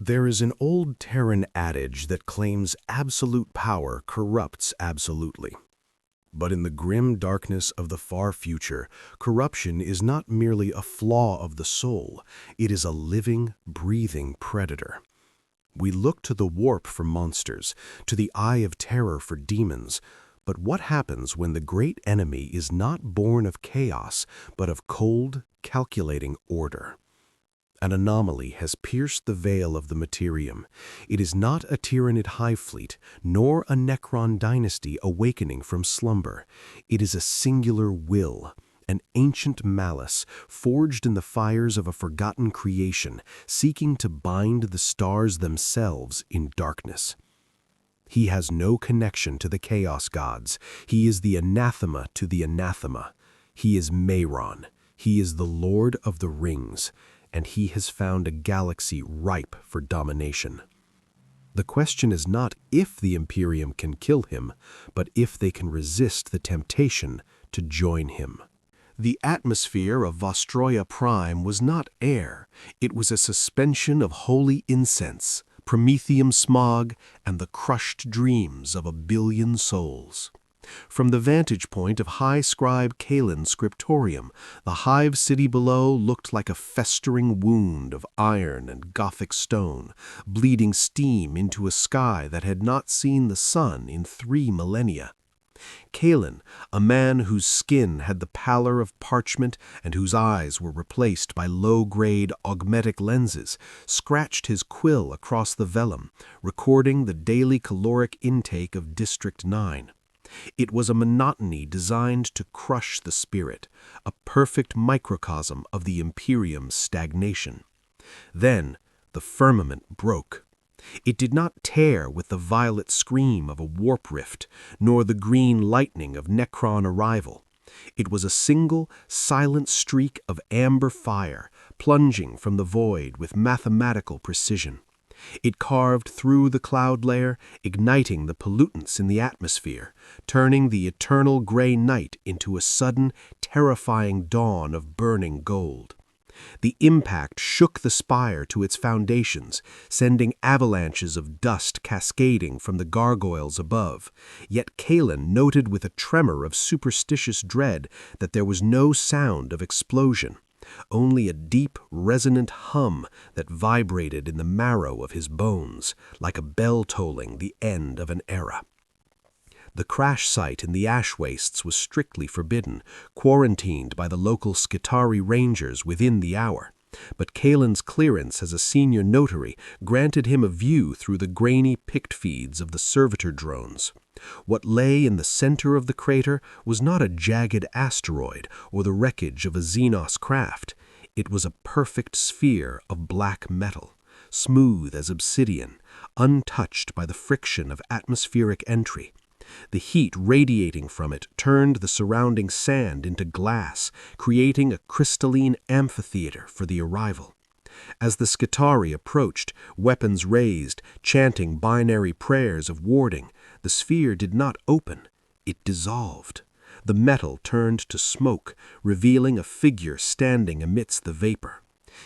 There is an old Terran adage that claims absolute power corrupts absolutely. But in the grim darkness of the far future, corruption is not merely a flaw of the soul, it is a living, breathing predator. We look to the warp for monsters, to the eye of terror for demons, but what happens when the great enemy is not born of chaos, but of cold, calculating order? An anomaly has pierced the veil of the Materium. It is not a Tyranid hive fleet, nor a Necron dynasty awakening from slumber. It is a singular will, an ancient malice, forged in the fires of a forgotten creation, seeking to bind the stars themselves in darkness. He has no connection to the Chaos Gods. He is the anathema to the anathema. He is Mairon. He is the Lord of the Rings, and he has found a galaxy ripe for domination. The question is not if the Imperium can kill him, but if they can resist the temptation to join him. The atmosphere of Vostroya Prime was not air, it was a suspension of holy incense, promethium smog, and the crushed dreams of 1 billion souls. From the vantage point of High Scribe Kaelin's scriptorium, the hive city below looked like a festering wound of iron and Gothic stone, bleeding steam into a sky that had not seen the sun in 3 millennia. Kaelin, a man whose skin had the pallor of parchment and whose eyes were replaced by low-grade augmetic lenses, scratched his quill across the vellum, recording the daily caloric intake of District 9. It was a monotony designed to crush the spirit, a perfect microcosm of the Imperium's stagnation. Then the firmament broke. It did not tear with the violet scream of a warp rift, nor the green lightning of Necron arrival. It was a single, silent streak of amber fire, plunging from the void with mathematical precision. It carved through the cloud layer, igniting the pollutants in the atmosphere, turning the eternal gray night into a sudden, terrifying dawn of burning gold. The impact shook the spire to its foundations, sending avalanches of dust cascading from the gargoyles above. Yet Kaelin noted with a tremor of superstitious dread that there was no sound of explosion, only a deep, resonant hum that vibrated in the marrow of his bones, like a bell tolling the end of an era. The crash site in the ash wastes was strictly forbidden, quarantined by the local Skitarii Rangers within the hour. But Kaelin's clearance as a senior notary granted him a view through the grainy pict feeds of the servitor drones. What lay in the center of the crater was not a jagged asteroid or the wreckage of a Xenos craft. It was a perfect sphere of black metal, smooth as obsidian, untouched by the friction of atmospheric entry. The heat radiating from it turned the surrounding sand into glass, creating a crystalline amphitheater for the arrival. As the Skitarii approached, weapons raised, chanting binary prayers of warding, the sphere did not open, it dissolved. The metal turned to smoke, revealing a figure standing amidst the vapor.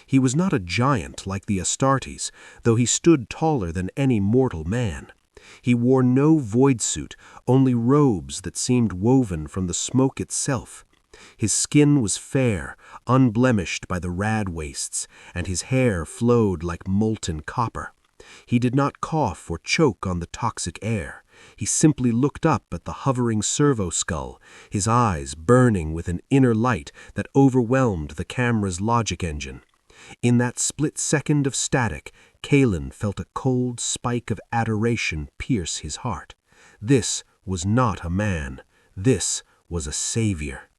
He was not a giant like the Astartes, though he stood taller than any mortal man. He wore no void suit, only robes that seemed woven from the smoke itself. His skin was fair, unblemished by the rad wastes, and his hair flowed like molten copper. He did not cough or choke on the toxic air. He simply looked up at the hovering servo skull, his eyes burning with an inner light that overwhelmed the camera's logic engine. In that split second of static, Kaelin felt a cold spike of adoration pierce his heart. This was not a man. This was a savior.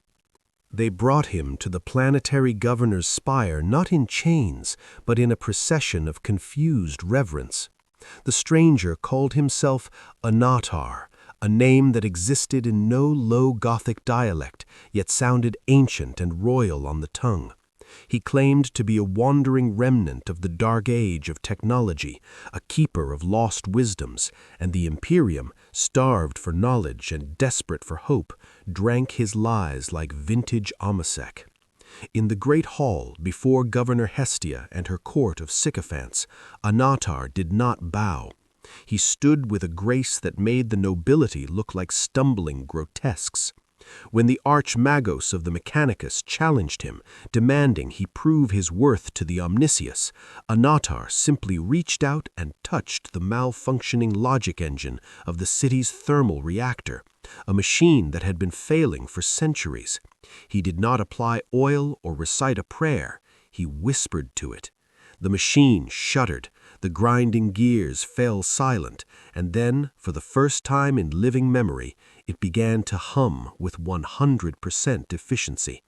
They brought him to the planetary governor's spire not in chains, but in a procession of confused reverence. The stranger called himself Annatar, a name that existed in no low Gothic dialect, yet sounded ancient and royal on the tongue. He claimed to be a wandering remnant of the dark age of technology, a keeper of lost wisdoms, and the Imperium, starved for knowledge and desperate for hope, drank his lies like vintage Amasek. In the great hall, before Governor Hestia and her court of sycophants, Annatar did not bow. He stood with a grace that made the nobility look like stumbling grotesques. When the Archmagos of the Mechanicus challenged him, demanding he prove his worth to the Omniscius, Annatar simply reached out and touched the malfunctioning logic engine of the city's thermal reactor, a machine that had been failing for centuries. He did not apply oil or recite a prayer. He whispered to it. The machine shuddered, the grinding gears fell silent, and then, for the first time in living memory, it began to hum with 100% efficiency.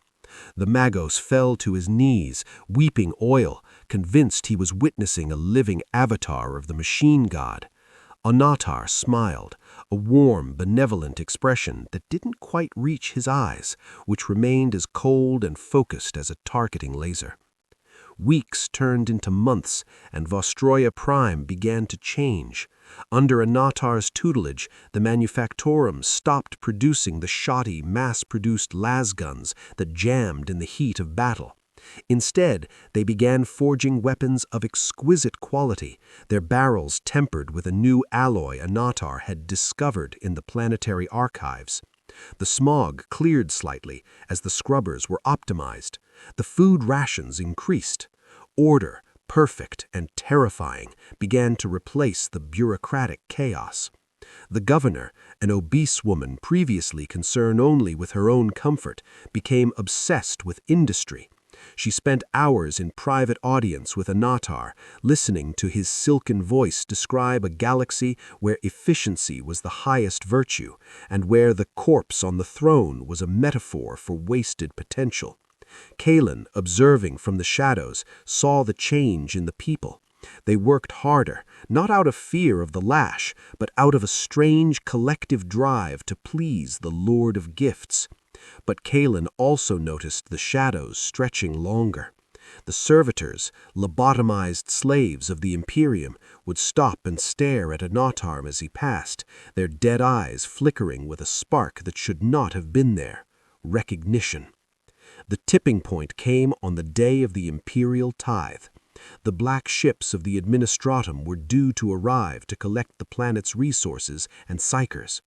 The Magos fell to his knees, weeping oil, convinced he was witnessing a living avatar of the machine god. Annatar smiled, a warm, benevolent expression that didn't quite reach his eyes, which remained as cold and focused as a targeting laser. Weeks turned into months, and Vostroya Prime began to change. Under Annatar's tutelage, the manufactorum stopped producing the shoddy, mass-produced lasguns that jammed in the heat of battle. Instead, they began forging weapons of exquisite quality, their barrels tempered with a new alloy Annatar had discovered in the planetary archives. The smog cleared slightly as the scrubbers were optimized. The food rations increased. Order, perfect and terrifying, began to replace the bureaucratic chaos. The governor, an obese woman previously concerned only with her own comfort, became obsessed with industry. She spent hours in private audience with Annatar, listening to his silken voice describe a galaxy where efficiency was the highest virtue, and where the corpse on the throne was a metaphor for wasted potential. Kalen, observing from the shadows, saw the change in the people. They worked harder, not out of fear of the lash, but out of a strange collective drive to please the Lord of Gifts. But Kalen also noticed the shadows stretching longer. The servitors, lobotomized slaves of the Imperium, would stop and stare at Annatar as he passed, their dead eyes flickering with a spark that should not have been there: recognition. The tipping point came on the day of the Imperial Tithe. The black ships of the Administratum were due to arrive to collect the planet's resources and psychers.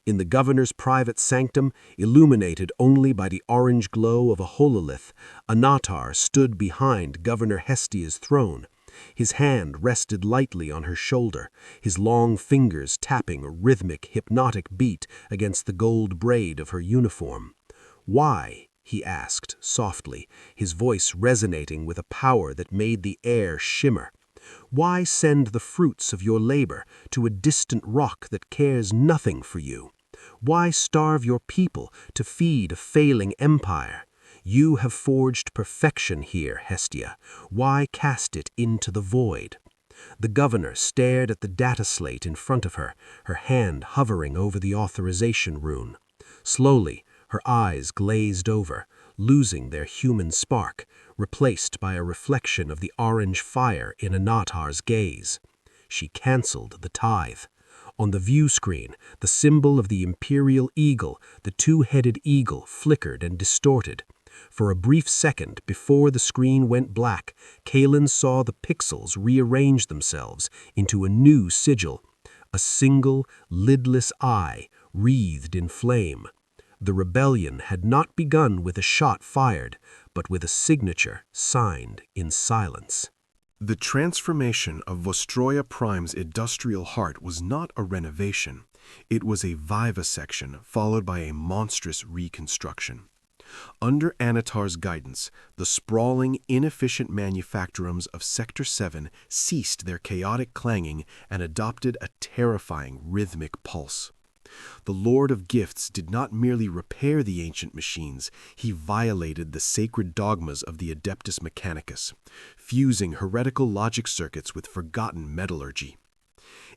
In the governor's private sanctum, illuminated only by the orange glow of a hololith, Annatar stood behind Governor Hestia's throne. His hand rested lightly on her shoulder, his long fingers tapping a rhythmic, hypnotic beat against the gold braid of her uniform. "Why?" he asked softly, his voice resonating with a power that made the air shimmer. "Why send the fruits of your labor to a distant rock that cares nothing for you? Why starve your people to feed a failing empire? You have forged perfection here, Hestia. Why cast it into the void?" The governor stared at the data slate in front of her, her hand hovering over the authorization rune. Slowly, her eyes glazed over, losing their human spark, replaced by a reflection of the orange fire in Annatar's gaze. She canceled the tithe. On the view screen, the symbol of the imperial eagle, the two-headed eagle, flickered and distorted. For a brief second before the screen went black, Kalen saw the pixels rearrange themselves into a new sigil, a single, lidless eye wreathed in flame. The rebellion had not begun with a shot fired, but with a signature signed in silence. The transformation of Vostroya Prime's industrial heart was not a renovation. It was a vivisection followed by a monstrous reconstruction. Under Annatar's guidance, the sprawling, inefficient manufactorums of Sector 7 ceased their chaotic clanging and adopted a terrifying rhythmic pulse. The Lord of Gifts did not merely repair the ancient machines, he violated the sacred dogmas of the Adeptus Mechanicus, fusing heretical logic circuits with forgotten metallurgy.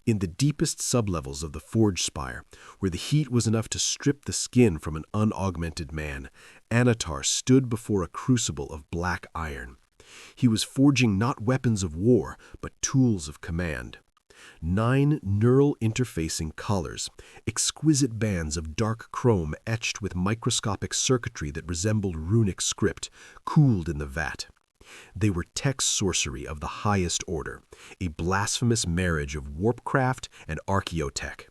In the deepest sublevels of the forge spire, where the heat was enough to strip the skin from an unaugmented man, Annatar stood before a crucible of black iron. He was forging not weapons of war, but tools of command. 9 neural interfacing collars, exquisite bands of dark chrome etched with microscopic circuitry that resembled runic script, cooled in the vat. They were tech sorcery of the highest order, a blasphemous marriage of warpcraft and archaeotech.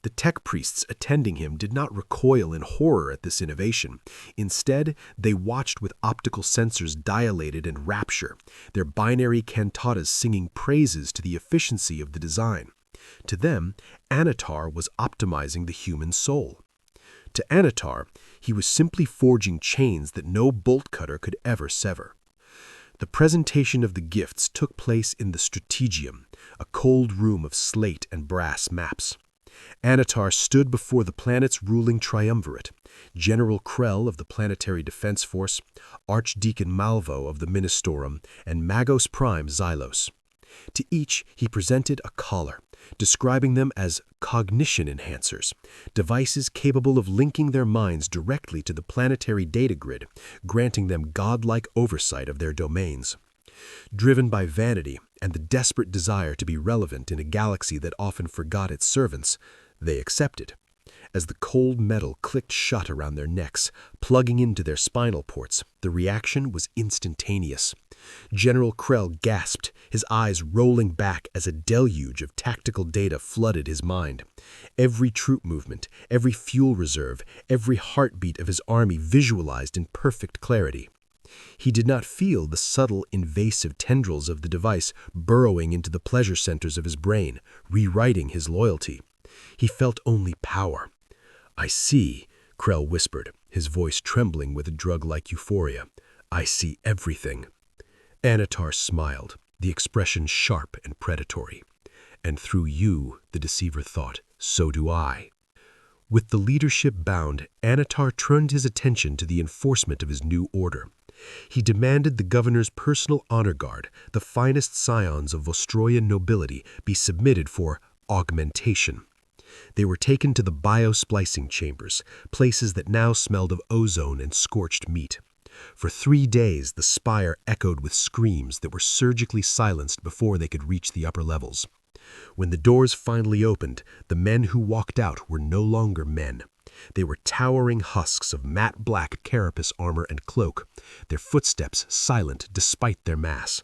The tech priests attending him did not recoil in horror at this innovation. Instead, they watched with optical sensors dilated in rapture, their binary cantatas singing praises to the efficiency of the design. To them, Annatar was optimizing the human soul. To Annatar, he was simply forging chains that no bolt cutter could ever sever. The presentation of the gifts took place in the Strategium, a cold room of slate and brass maps. Annatar stood before the planet's ruling triumvirate, General Krell of the Planetary Defense Force, Archdeacon Malvo of the Ministorum, and Magos Prime Xylos. To each he presented a collar, describing them as cognition enhancers, devices capable of linking their minds directly to the planetary data grid, granting them godlike oversight of their domains. Driven by vanity and the desperate desire to be relevant in a galaxy that often forgot its servants, they accepted. As the cold metal clicked shut around their necks, plugging into their spinal ports, the reaction was instantaneous. General Krell gasped, his eyes rolling back as a deluge of tactical data flooded his mind. Every troop movement, every fuel reserve, every heartbeat of his army visualized in perfect clarity. He did not feel the subtle, invasive tendrils of the device burrowing into the pleasure centers of his brain, rewriting his loyalty. He felt only power. "I see," Krell whispered, his voice trembling with a drug-like euphoria. "I see everything." Annatar smiled, the expression sharp and predatory. "And through you," the deceiver thought, "so do I." With the leadership bound, Annatar turned his attention to the enforcement of his new order. He demanded the governor's personal honor guard, the finest scions of Vostroya nobility, be submitted for augmentation. They were taken to the bio-splicing chambers, places that now smelled of ozone and scorched meat. For 3 days, the spire echoed with screams that were surgically silenced before they could reach the upper levels. When the doors finally opened, the men who walked out were no longer men. They were towering husks of matte black carapace armor and cloak, their footsteps silent despite their mass.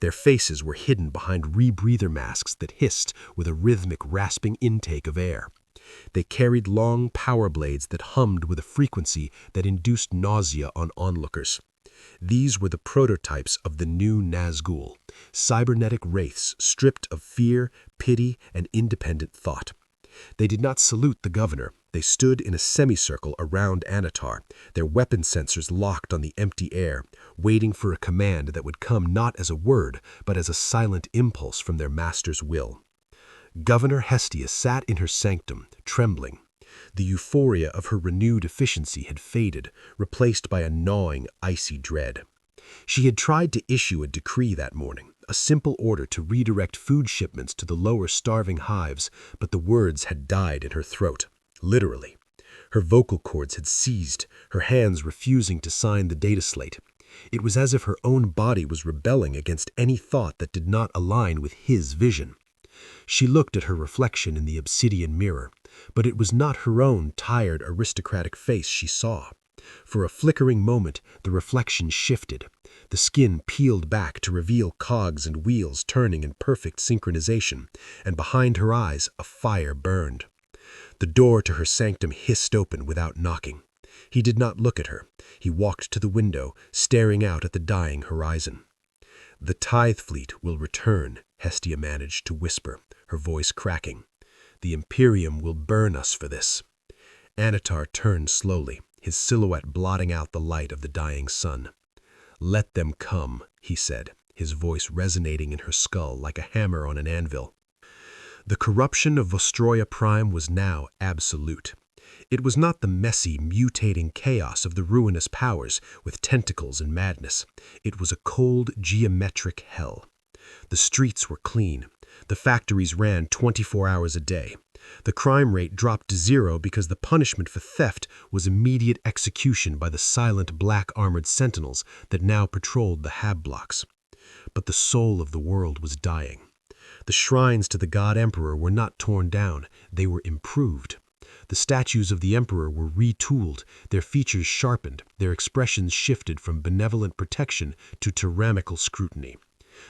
Their faces were hidden behind rebreather masks that hissed with a rhythmic rasping intake of air. They carried long power blades that hummed with a frequency that induced nausea on onlookers. These were the prototypes of the new Nazgul, cybernetic wraiths stripped of fear, pity, and independent thought. They did not salute the governor. They stood in a semicircle around Annatar, their weapon sensors locked on the empty air, waiting for a command that would come not as a word, but as a silent impulse from their master's will. Governor Hestia sat in her sanctum, trembling. The euphoria of her renewed efficiency had faded, replaced by a gnawing, icy dread. She had tried to issue a decree that morning, a simple order to redirect food shipments to the lower starving hives, but the words had died in her throat. Literally. Her vocal cords had seized, her hands refusing to sign the data slate. It was as if her own body was rebelling against any thought that did not align with his vision. She looked at her reflection in the obsidian mirror, but it was not her own tired aristocratic face she saw. For a flickering moment, the reflection shifted. The skin peeled back to reveal cogs and wheels turning in perfect synchronization, and behind her eyes a fire burned. The door to her sanctum hissed open without knocking. He did not look at her. He walked to the window, staring out at the dying horizon. "The tithe fleet will return," Hestia managed to whisper, her voice cracking. "The Imperium will burn us for this." Annatar turned slowly, his silhouette blotting out the light of the dying sun. "Let them come," he said, his voice resonating in her skull like a hammer on an anvil. The corruption of Vostroya Prime was now absolute. It was not the messy, mutating chaos of the ruinous powers with tentacles and madness. It was a cold, geometric hell. The streets were clean. The factories ran 24 hours a day. The crime rate dropped to 0 because the punishment for theft was immediate execution by the silent black-armored sentinels that now patrolled the hab blocks. But the soul of the world was dying. The shrines to the God Emperor were not torn down, they were improved. The statues of the Emperor were retooled, their features sharpened, their expressions shifted from benevolent protection to tyrannical scrutiny.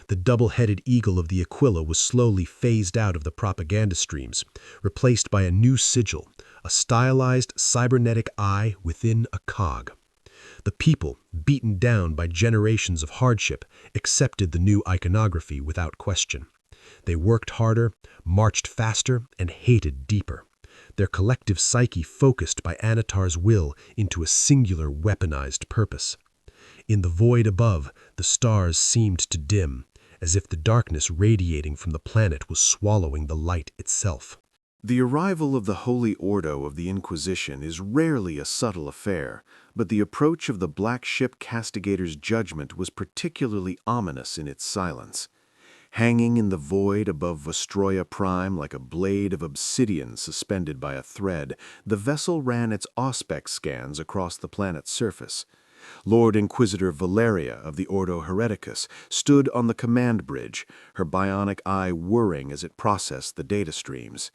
The double-headed eagle of the Aquila was slowly phased out of the propaganda streams, replaced by a new sigil, a stylized cybernetic eye within a cog. The people, beaten down by generations of hardship, accepted the new iconography without question. They worked harder, marched faster, and hated deeper. Their collective psyche focused by Annatar's will into a singular weaponized purpose. In the void above, the stars seemed to dim, as if the darkness radiating from the planet was swallowing the light itself. The arrival of the Holy Ordo of the Inquisition is rarely a subtle affair, but the approach of the Black Ship Castigator's judgment was particularly ominous in its silence. Hanging in the void above Vostroya Prime like a blade of obsidian suspended by a thread, the vessel ran its auspex scans across the planet's surface. Lord Inquisitor Valeria of the Ordo Hereticus stood on the command bridge, her bionic eye whirring as it processed the data streams.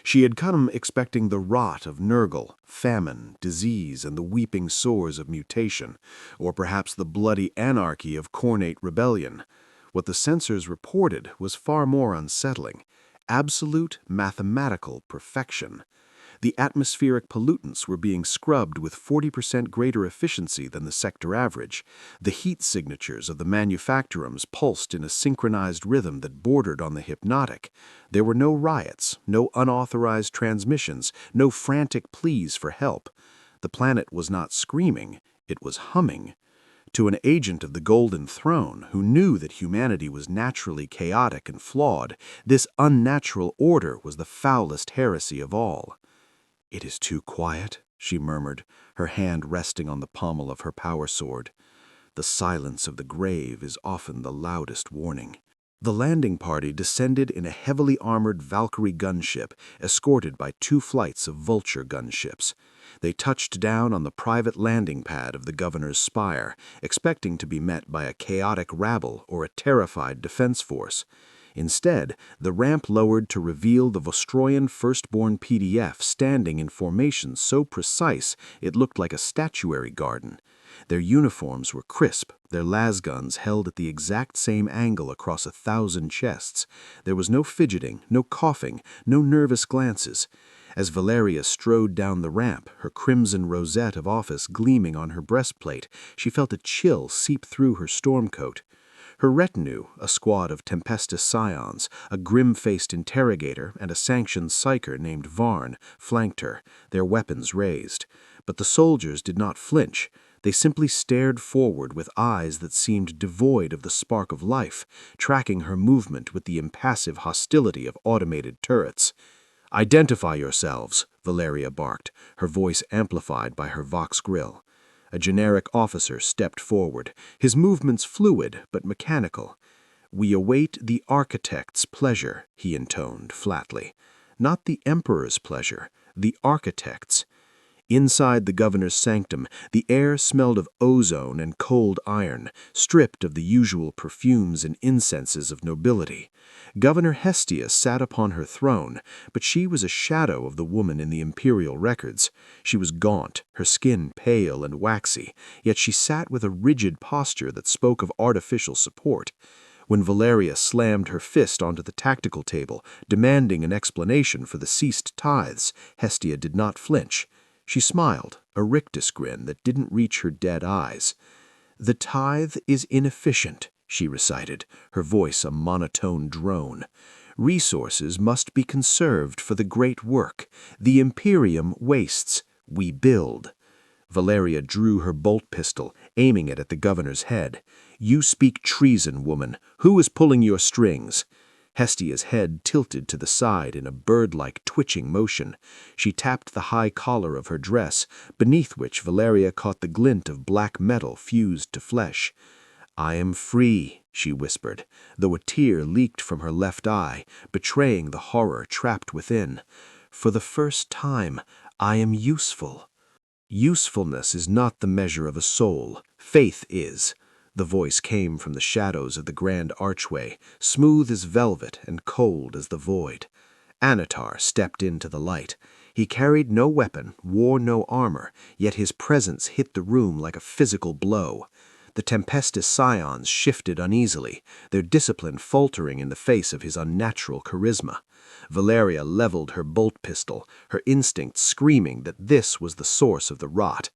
She had come expecting the rot of Nurgle, famine, disease, and the weeping sores of mutation, or perhaps the bloody anarchy of Cornate rebellion. What the sensors reported was far more unsettling: absolute mathematical perfection. The atmospheric pollutants were being scrubbed with 40% greater efficiency than the sector average. The heat signatures of the manufactorums pulsed in a synchronized rhythm that bordered on the hypnotic. There were no riots, no unauthorized transmissions, no frantic pleas for help. The planet was not screaming, it was humming. To an agent of the Golden Throne who knew that humanity was naturally chaotic and flawed, this unnatural order was the foulest heresy of all. "It is too quiet," she murmured, her hand resting on the pommel of her power sword. "The silence of the grave is often the loudest warning." The landing party descended in a heavily armored Valkyrie gunship, escorted by 2 flights of Vulture gunships. They touched down on the private landing pad of the governor's spire, expecting to be met by a chaotic rabble or a terrified defense force. Instead, the ramp lowered to reveal the Vostroyan firstborn PDF standing in formation so precise it looked like a statuary garden. Their uniforms were crisp, their lasguns held at the exact same angle across 1,000 chests. There was no fidgeting, no coughing, no nervous glances. As Valeria strode down the ramp, her crimson rosette of office gleaming on her breastplate, she felt a chill seep through her stormcoat. Her retinue, a squad of Tempestus scions, a grim-faced interrogator, and a sanctioned psyker named Varn, flanked her, their weapons raised. But the soldiers did not flinch. They simply stared forward with eyes that seemed devoid of the spark of life, tracking her movement with the impassive hostility of automated turrets. "Identify yourselves," Valeria barked, her voice amplified by her Vox grill. A generic officer stepped forward, his movements fluid but mechanical. "We await the architect's pleasure," he intoned flatly. "Not the emperor's pleasure, the architect's." Inside the governor's sanctum, the air smelled of ozone and cold iron, stripped of the usual perfumes and incenses of nobility. Governor Hestia sat upon her throne, but she was a shadow of the woman in the imperial records. She was gaunt, her skin pale and waxy, yet she sat with a rigid posture that spoke of artificial support. When Valeria slammed her fist onto the tactical table, demanding an explanation for the ceased tithes, Hestia did not flinch. She smiled, a rictus grin that didn't reach her dead eyes. "The tithe is inefficient," she recited, her voice a monotone drone. "Resources must be conserved for the great work. The Imperium wastes. We build." Valeria drew her bolt pistol, aiming it at the governor's head. "You speak treason, woman. Who is pulling your strings?" Hestia's head tilted to the side in a bird-like twitching motion. She tapped the high collar of her dress, beneath which Valeria caught the glint of black metal fused to flesh. "I am free," she whispered, though a tear leaked from her left eye, betraying the horror trapped within. "For the first time, I am useful." "Usefulness is not the measure of a soul. Faith is." The voice came from the shadows of the grand archway, smooth as velvet and cold as the void. Annatar stepped into the light. He carried no weapon, wore no armor, yet his presence hit the room like a physical blow. The Tempestus scions shifted uneasily, their discipline faltering in the face of his unnatural charisma. Valeria leveled her bolt pistol, her instinct screaming that this was the source of the rot.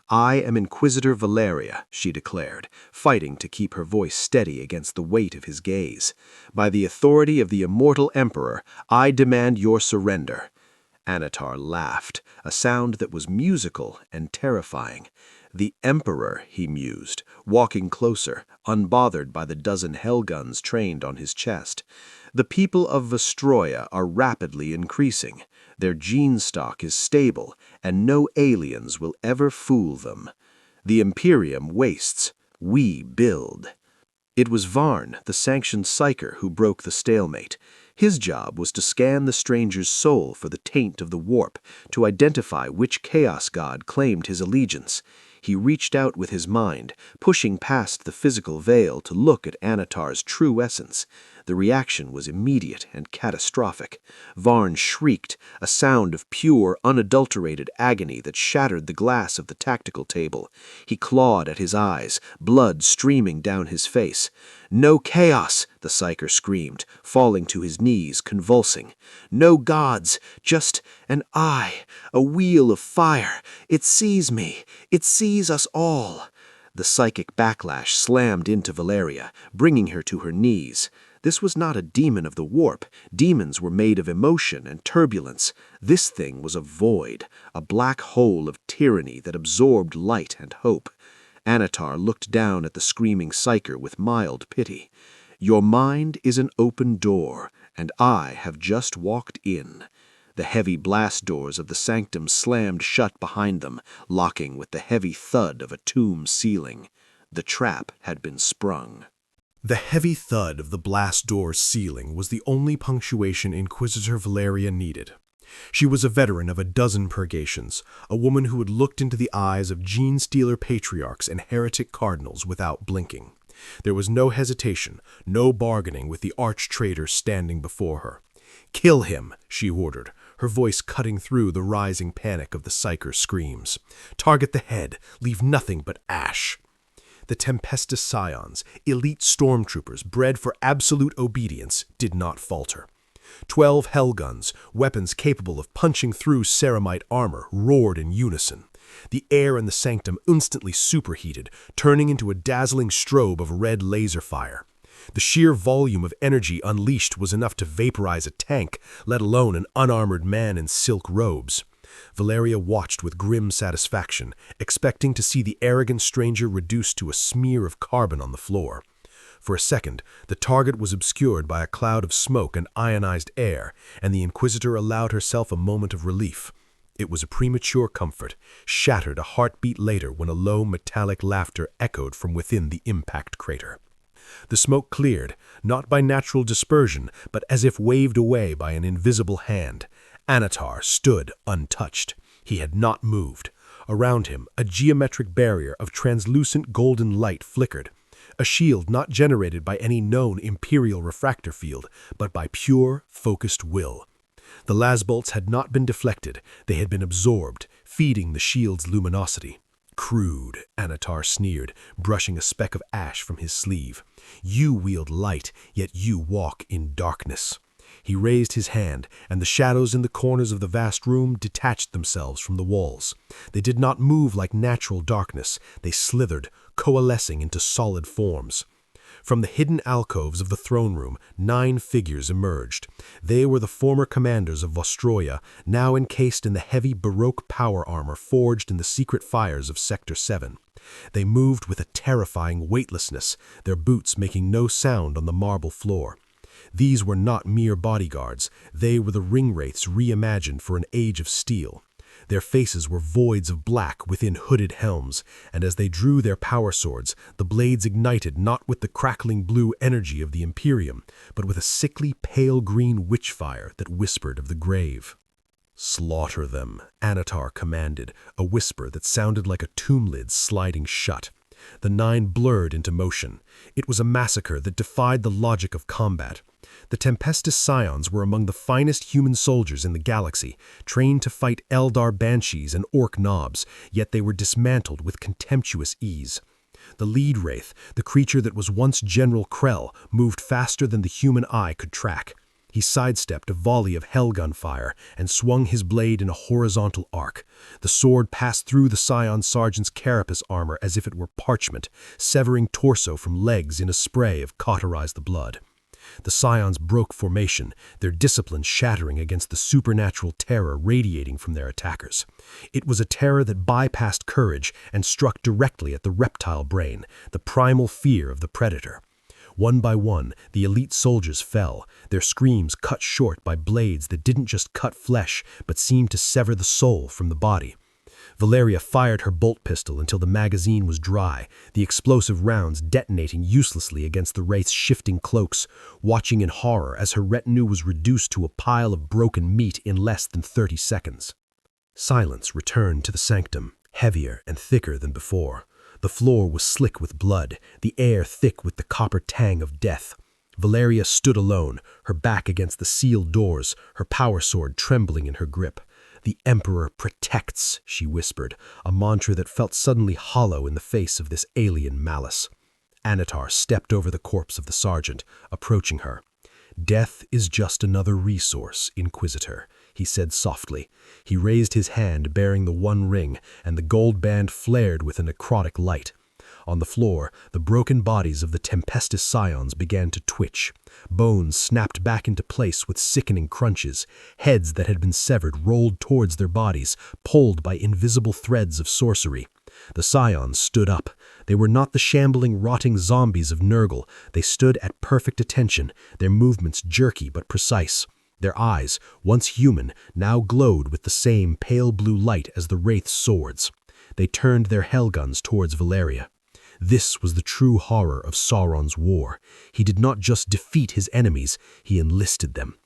"I am Inquisitor Valeria," she declared, fighting to keep her voice steady against the weight of his gaze. "By the authority of the immortal Emperor, I demand your surrender." Annatar laughed, a sound that was musical and terrifying. "The Emperor," he mused, walking closer, unbothered by the dozen hellguns trained on his chest. "The people of Vostroya are rapidly increasing. Their gene stock is stable, and no aliens will ever fool them. The Imperium wastes. We build." It was Varn, the sanctioned psyker, who broke the stalemate. His job was to scan the stranger's soul for the taint of the warp, to identify which chaos god claimed his allegiance. He reached out with his mind, pushing past the physical veil to look at Annatar's true essence. The reaction was immediate and catastrophic. Varn shrieked, a sound of pure, unadulterated agony that shattered the glass of the tactical table. He clawed at his eyes, blood streaming down his face. "No chaos!" the psyker screamed, falling to his knees, convulsing. "No gods, just an eye, a wheel of fire. It sees me. It sees us all." The psychic backlash slammed into Valeria, bringing her to her knees. This was not a demon of the warp. Demons were made of emotion and turbulence. This thing was a void, a black hole of tyranny that absorbed light and hope. Annatar looked down at the screaming psyker with mild pity. "Your mind is an open door, and I have just walked in." The heavy blast doors of the sanctum slammed shut behind them, locking with the heavy thud of a tomb ceiling. The trap had been sprung. The heavy thud of the blast door's ceiling was the only punctuation Inquisitor Valeria needed. She was a veteran of a dozen purgations, a woman who had looked into the eyes of gene-stealer patriarchs and heretic cardinals without blinking. There was no hesitation, no bargaining with the arch-traitor standing before her. "Kill him," she ordered, her voice cutting through the rising panic of the psyker's screams. "Target the head, leave nothing but ash." The Tempestus scions, elite stormtroopers bred for absolute obedience, did not falter. 12 hellguns, weapons capable of punching through ceramite armor, roared in unison. The air in the sanctum instantly superheated, turning into a dazzling strobe of red laser fire. The sheer volume of energy unleashed was enough to vaporize a tank, let alone an unarmored man in silk robes. Valeria watched with grim satisfaction, expecting to see the arrogant stranger reduced to a smear of carbon on the floor. For a second, the target was obscured by a cloud of smoke and ionized air, and the Inquisitor allowed herself a moment of relief. It was a premature comfort, shattered a heartbeat later when a low metallic laughter echoed from within the impact crater. The smoke cleared, not by natural dispersion, but as if waved away by an invisible hand. Annatar stood untouched. He had not moved. Around him, a geometric barrier of translucent golden light flickered, a shield not generated by any known imperial refractor field, but by pure, focused will. The lasbolts had not been deflected, they had been absorbed, feeding the shield's luminosity. "Crude," Annatar sneered, brushing a speck of ash from his sleeve. "You wield light, yet you walk in darkness." He raised his hand, and the shadows in the corners of the vast room detached themselves from the walls. They did not move like natural darkness. They slithered, coalescing into solid forms. From the hidden alcoves of the throne room, 9 figures emerged. They were the former commanders of Vostroya, now encased in the heavy Baroque power armor forged in the secret fires of Sector 7. They moved with a terrifying weightlessness, their boots making no sound on the marble floor. These were not mere bodyguards. They were the ringwraiths reimagined for an age of steel. Their faces were voids of black within hooded helms, and as they drew their power swords, the blades ignited not with the crackling blue energy of the Imperium, but with a sickly pale green witchfire that whispered of the grave. "Slaughter them," Annatar commanded, a whisper that sounded like a tomb lid sliding shut. The 9 blurred into motion. It was a massacre that defied the logic of combat. The Tempestus Scions were among the finest human soldiers in the galaxy, trained to fight Eldar banshees and orc knobs, yet they were dismantled with contemptuous ease. The lead wraith, the creature that was once General Krell, moved faster than the human eye could track. He sidestepped a volley of hellgun fire and swung his blade in a horizontal arc. The sword passed through the Scion Sergeant's carapace armor as if it were parchment, severing torso from legs in a spray of cauterized the blood. The Scions broke formation, their discipline shattering against the supernatural terror radiating from their attackers. It was a terror that bypassed courage and struck directly at the reptile brain, the primal fear of the predator. One by one, the elite soldiers fell, their screams cut short by blades that didn't just cut flesh, but seemed to sever the soul from the body. Valeria fired her bolt pistol until the magazine was dry, the explosive rounds detonating uselessly against the wraith's shifting cloaks, watching in horror as her retinue was reduced to a pile of broken meat in less than 30 seconds. Silence returned to the sanctum, heavier and thicker than before. The floor was slick with blood, the air thick with the copper tang of death. Valeria stood alone, her back against the sealed doors, her power sword trembling in her grip. "The Emperor protects," she whispered, a mantra that felt suddenly hollow in the face of this alien malice. Annatar stepped over the corpse of the sergeant, approaching her. "Death is just another resource, Inquisitor," he said softly. He raised his hand bearing the one ring, and the gold band flared with a necrotic light. On the floor, the broken bodies of the Tempestus Scions began to twitch. Bones snapped back into place with sickening crunches. Heads that had been severed rolled towards their bodies, pulled by invisible threads of sorcery. The Scions stood up. They were not the shambling, rotting zombies of Nurgle. They stood at perfect attention, their movements jerky but precise. Their eyes, once human, now glowed with the same pale blue light as the wraith's swords. They turned their hellguns towards Valeria. This was the true horror of Sauron's war. He did not just defeat his enemies, he enlisted them.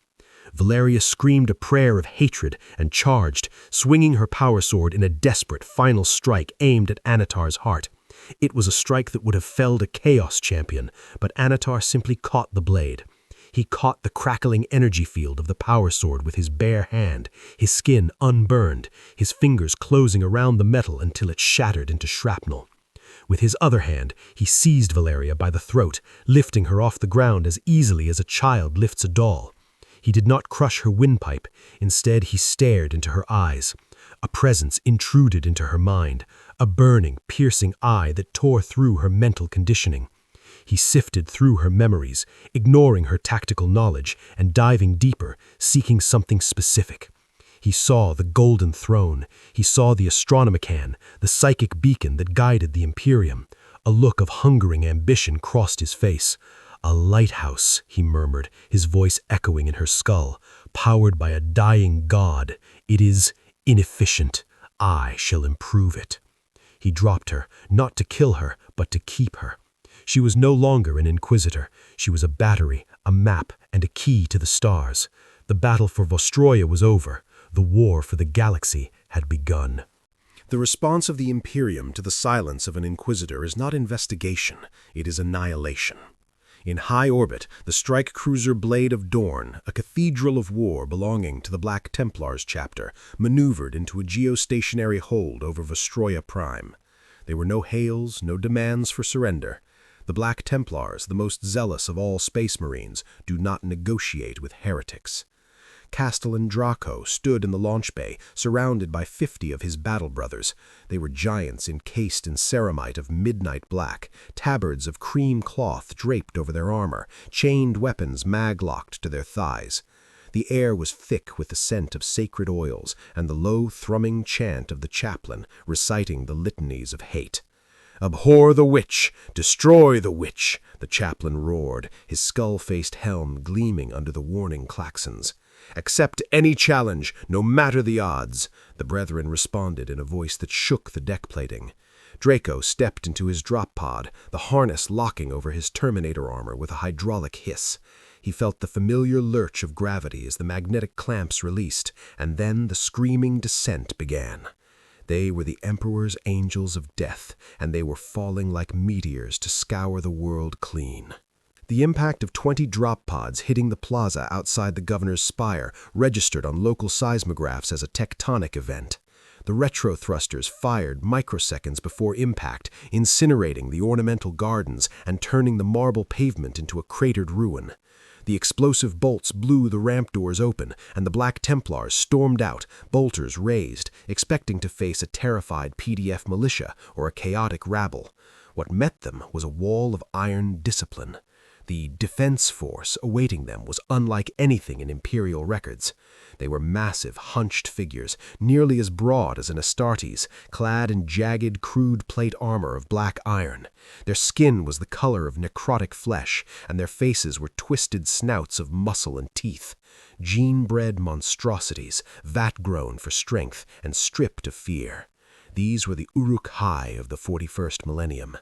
Valeria screamed a prayer of hatred and charged, swinging her power sword in a desperate final strike aimed at Annatar's heart. It was a strike that would have felled a Chaos champion, but Annatar simply caught the blade. He caught the crackling energy field of the power sword with his bare hand, his skin unburned, his fingers closing around the metal until it shattered into shrapnel. With his other hand, he seized Valeria by the throat, lifting her off the ground as easily as a child lifts a doll. He did not crush her windpipe. Instead, he stared into her eyes. A presence intruded into her mind, a burning, piercing eye that tore through her mental conditioning. He sifted through her memories, ignoring her tactical knowledge and diving deeper, seeking something specific. He saw the Golden Throne. He saw the Astronomican, the psychic beacon that guided the Imperium. A look of hungering ambition crossed his face. "A lighthouse," he murmured, his voice echoing in her skull, "powered by a dying god. It is inefficient. I shall improve it." He dropped her, not to kill her, but to keep her. She was no longer an Inquisitor. She was a battery, a map, and a key to the stars. The battle for Vostroya was over. The war for the galaxy had begun. The response of the Imperium to the silence of an Inquisitor is not investigation, it is annihilation. In high orbit, the strike cruiser Blade of Dorn, a cathedral of war belonging to the Black Templars chapter, maneuvered into a geostationary hold over Vostroya Prime. There were no hails, no demands for surrender. The Black Templars, the most zealous of all space marines, do not negotiate with heretics. Castellan Draco stood in the launch bay, surrounded by 50 of his battle brothers. They were giants encased in ceramite of midnight black, tabards of cream cloth draped over their armor, chained weapons mag-locked to their thighs. The air was thick with the scent of sacred oils and the low thrumming chant of the chaplain reciting the litanies of hate. "Abhor the witch! Destroy the witch!" the chaplain roared, his skull-faced helm gleaming under the warning klaxons. "Accept any challenge, no matter the odds," the brethren responded in a voice that shook the deck plating. Draco stepped into his drop pod, the harness locking over his Terminator armor with a hydraulic hiss. He felt the familiar lurch of gravity as the magnetic clamps released, and then the screaming descent began. They were the Emperor's angels of death, and they were falling like meteors to scour the world clean. The impact of 20 drop pods hitting the plaza outside the governor's spire registered on local seismographs as a tectonic event. The retro thrusters fired microseconds before impact, incinerating the ornamental gardens and turning the marble pavement into a cratered ruin. The explosive bolts blew the ramp doors open, and the Black Templars stormed out, bolters raised, expecting to face a terrified PDF militia or a chaotic rabble. What met them was a wall of iron discipline. The defense force awaiting them was unlike anything in Imperial records. They were massive, hunched figures, nearly as broad as an Astartes, clad in jagged, crude plate armor of black iron. Their skin was the color of necrotic flesh, and their faces were twisted snouts of muscle and teeth. Gene-bred monstrosities, vat-grown for strength and stripped of fear. These were the Uruk-hai of the 41st millennium.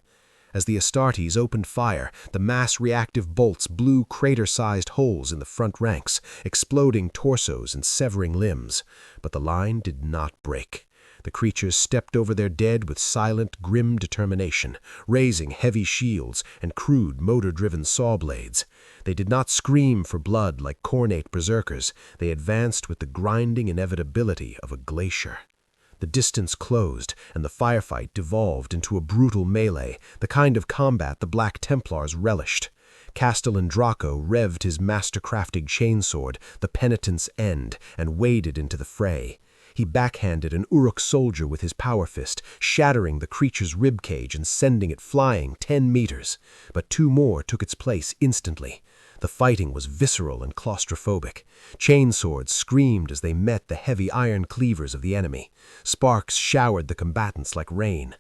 As the Astartes opened fire, the mass-reactive bolts blew crater-sized holes in the front ranks, exploding torsos and severing limbs. But the line did not break. The creatures stepped over their dead with silent, grim determination, raising heavy shields and crude, motor-driven saw blades. They did not scream for blood like cornate berserkers. They advanced with the grinding inevitability of a glacier. The distance closed, and the firefight devolved into a brutal melee, the kind of combat the Black Templars relished. Castellan Draco revved his master-crafted chainsword, the Penitent's End, and waded into the fray. He backhanded an Uruk soldier with his power fist, shattering the creature's ribcage and sending it flying 10 meters. But 2 more took its place instantly. The fighting was visceral and claustrophobic. Chainswords screamed as they met the heavy iron cleavers of the enemy. Sparks showered the combatants like rain.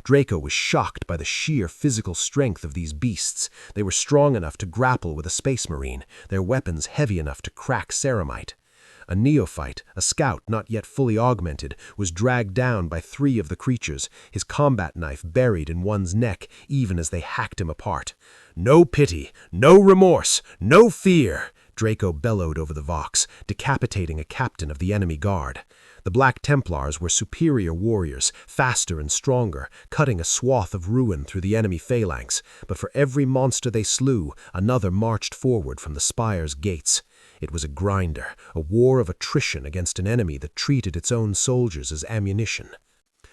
Draco was shocked by the sheer physical strength of these beasts. They were strong enough to grapple with a space marine, their weapons heavy enough to crack ceramite. A neophyte, a scout not yet fully augmented, was dragged down by 3 of the creatures, his combat knife buried in one's neck even as they hacked him apart. "No pity, no remorse, no fear!" Draco bellowed over the Vox, decapitating a captain of the enemy guard. The Black Templars were superior warriors, faster and stronger, cutting a swath of ruin through the enemy phalanx, but for every monster they slew, another marched forward from the spire's gates. It was a grinder, a war of attrition against an enemy that treated its own soldiers as ammunition.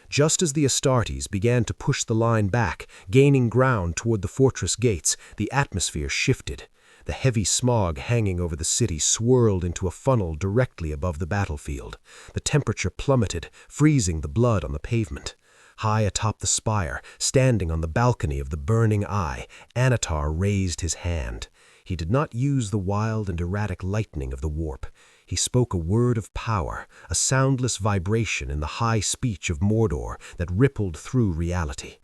Just as the Astartes began to push the line back, gaining ground toward the fortress gates, the atmosphere shifted. The heavy smog hanging over the city swirled into a funnel directly above the battlefield. The temperature plummeted, freezing the blood on the pavement. High atop the spire, standing on the balcony of the Burning Eye, Annatar raised his hand. He did not use the wild and erratic lightning of the warp. He spoke a word of power, a soundless vibration in the high speech of Mordor that rippled through reality.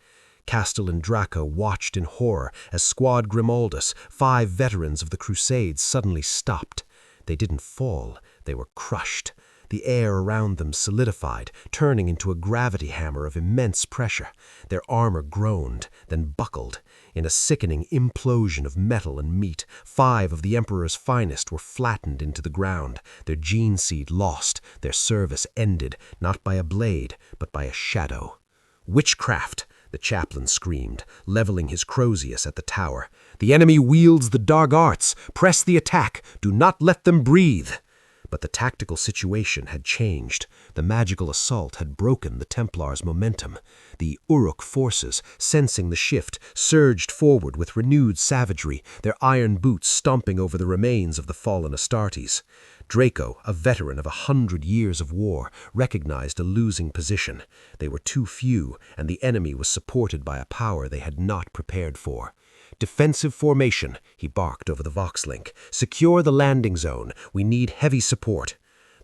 Castellan Draco watched in horror as Squad Grimaldus, 5 veterans of the Crusades, suddenly stopped. They didn't fall, they were crushed. The air around them solidified, turning into a gravity hammer of immense pressure. Their armor groaned, then buckled. In a sickening implosion of metal and meat, 5 of the Emperor's finest were flattened into the ground, their gene seed lost, their service ended, not by a blade, but by a shadow. "Witchcraft!" the chaplain screamed, leveling his Crozius at the tower. "The enemy wields the dark arts! Press the attack! Do not let them breathe!" But the tactical situation had changed. The magical assault had broken the Templars' momentum. The Uruk forces, sensing the shift, surged forward with renewed savagery, their iron boots stomping over the remains of the fallen Astartes. Draco, a veteran of 100 years of war, recognized a losing position. They were too few, and the enemy was supported by a power they had not prepared for. "Defensive formation," he barked over the Vox-link. "Secure the landing zone. We need heavy support."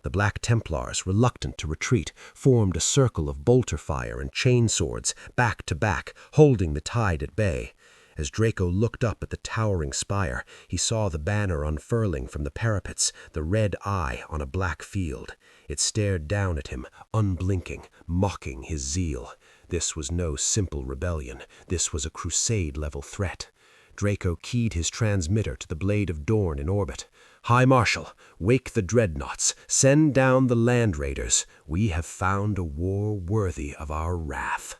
The Black Templars, reluctant to retreat, formed a circle of bolter fire and chainswords, back to back, holding the tide at bay. As Draco looked up at the towering spire, he saw the banner unfurling from the parapets, the red eye on a black field. It stared down at him, unblinking, mocking his zeal. This was no simple rebellion. This was a crusade-level threat. Draco keyed his transmitter to the blade of Dorn in orbit. High Marshal, wake the dreadnoughts, send down the land raiders. We have found a war worthy of our wrath.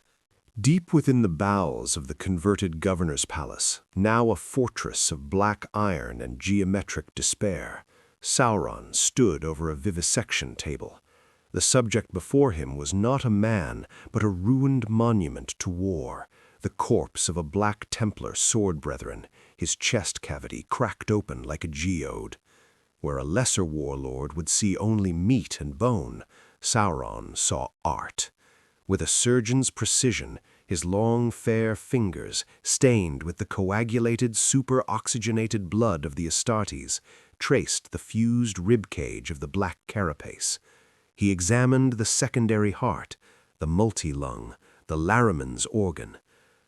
Deep within the bowels of the converted governor's palace, now a fortress of black iron and geometric despair, Sauron stood over a vivisection table. The subject before him was not a man, but a ruined monument to war, the corpse of a Black Templar sword brethren, his chest cavity cracked open like a geode. Where a lesser warlord would see only meat and bone, Sauron saw art. With a surgeon's precision, his long, fair fingers, stained with the coagulated, super-oxygenated blood of the Astartes, traced the fused ribcage of the black carapace. He examined the secondary heart, the multi-lung, the Laraman's organ.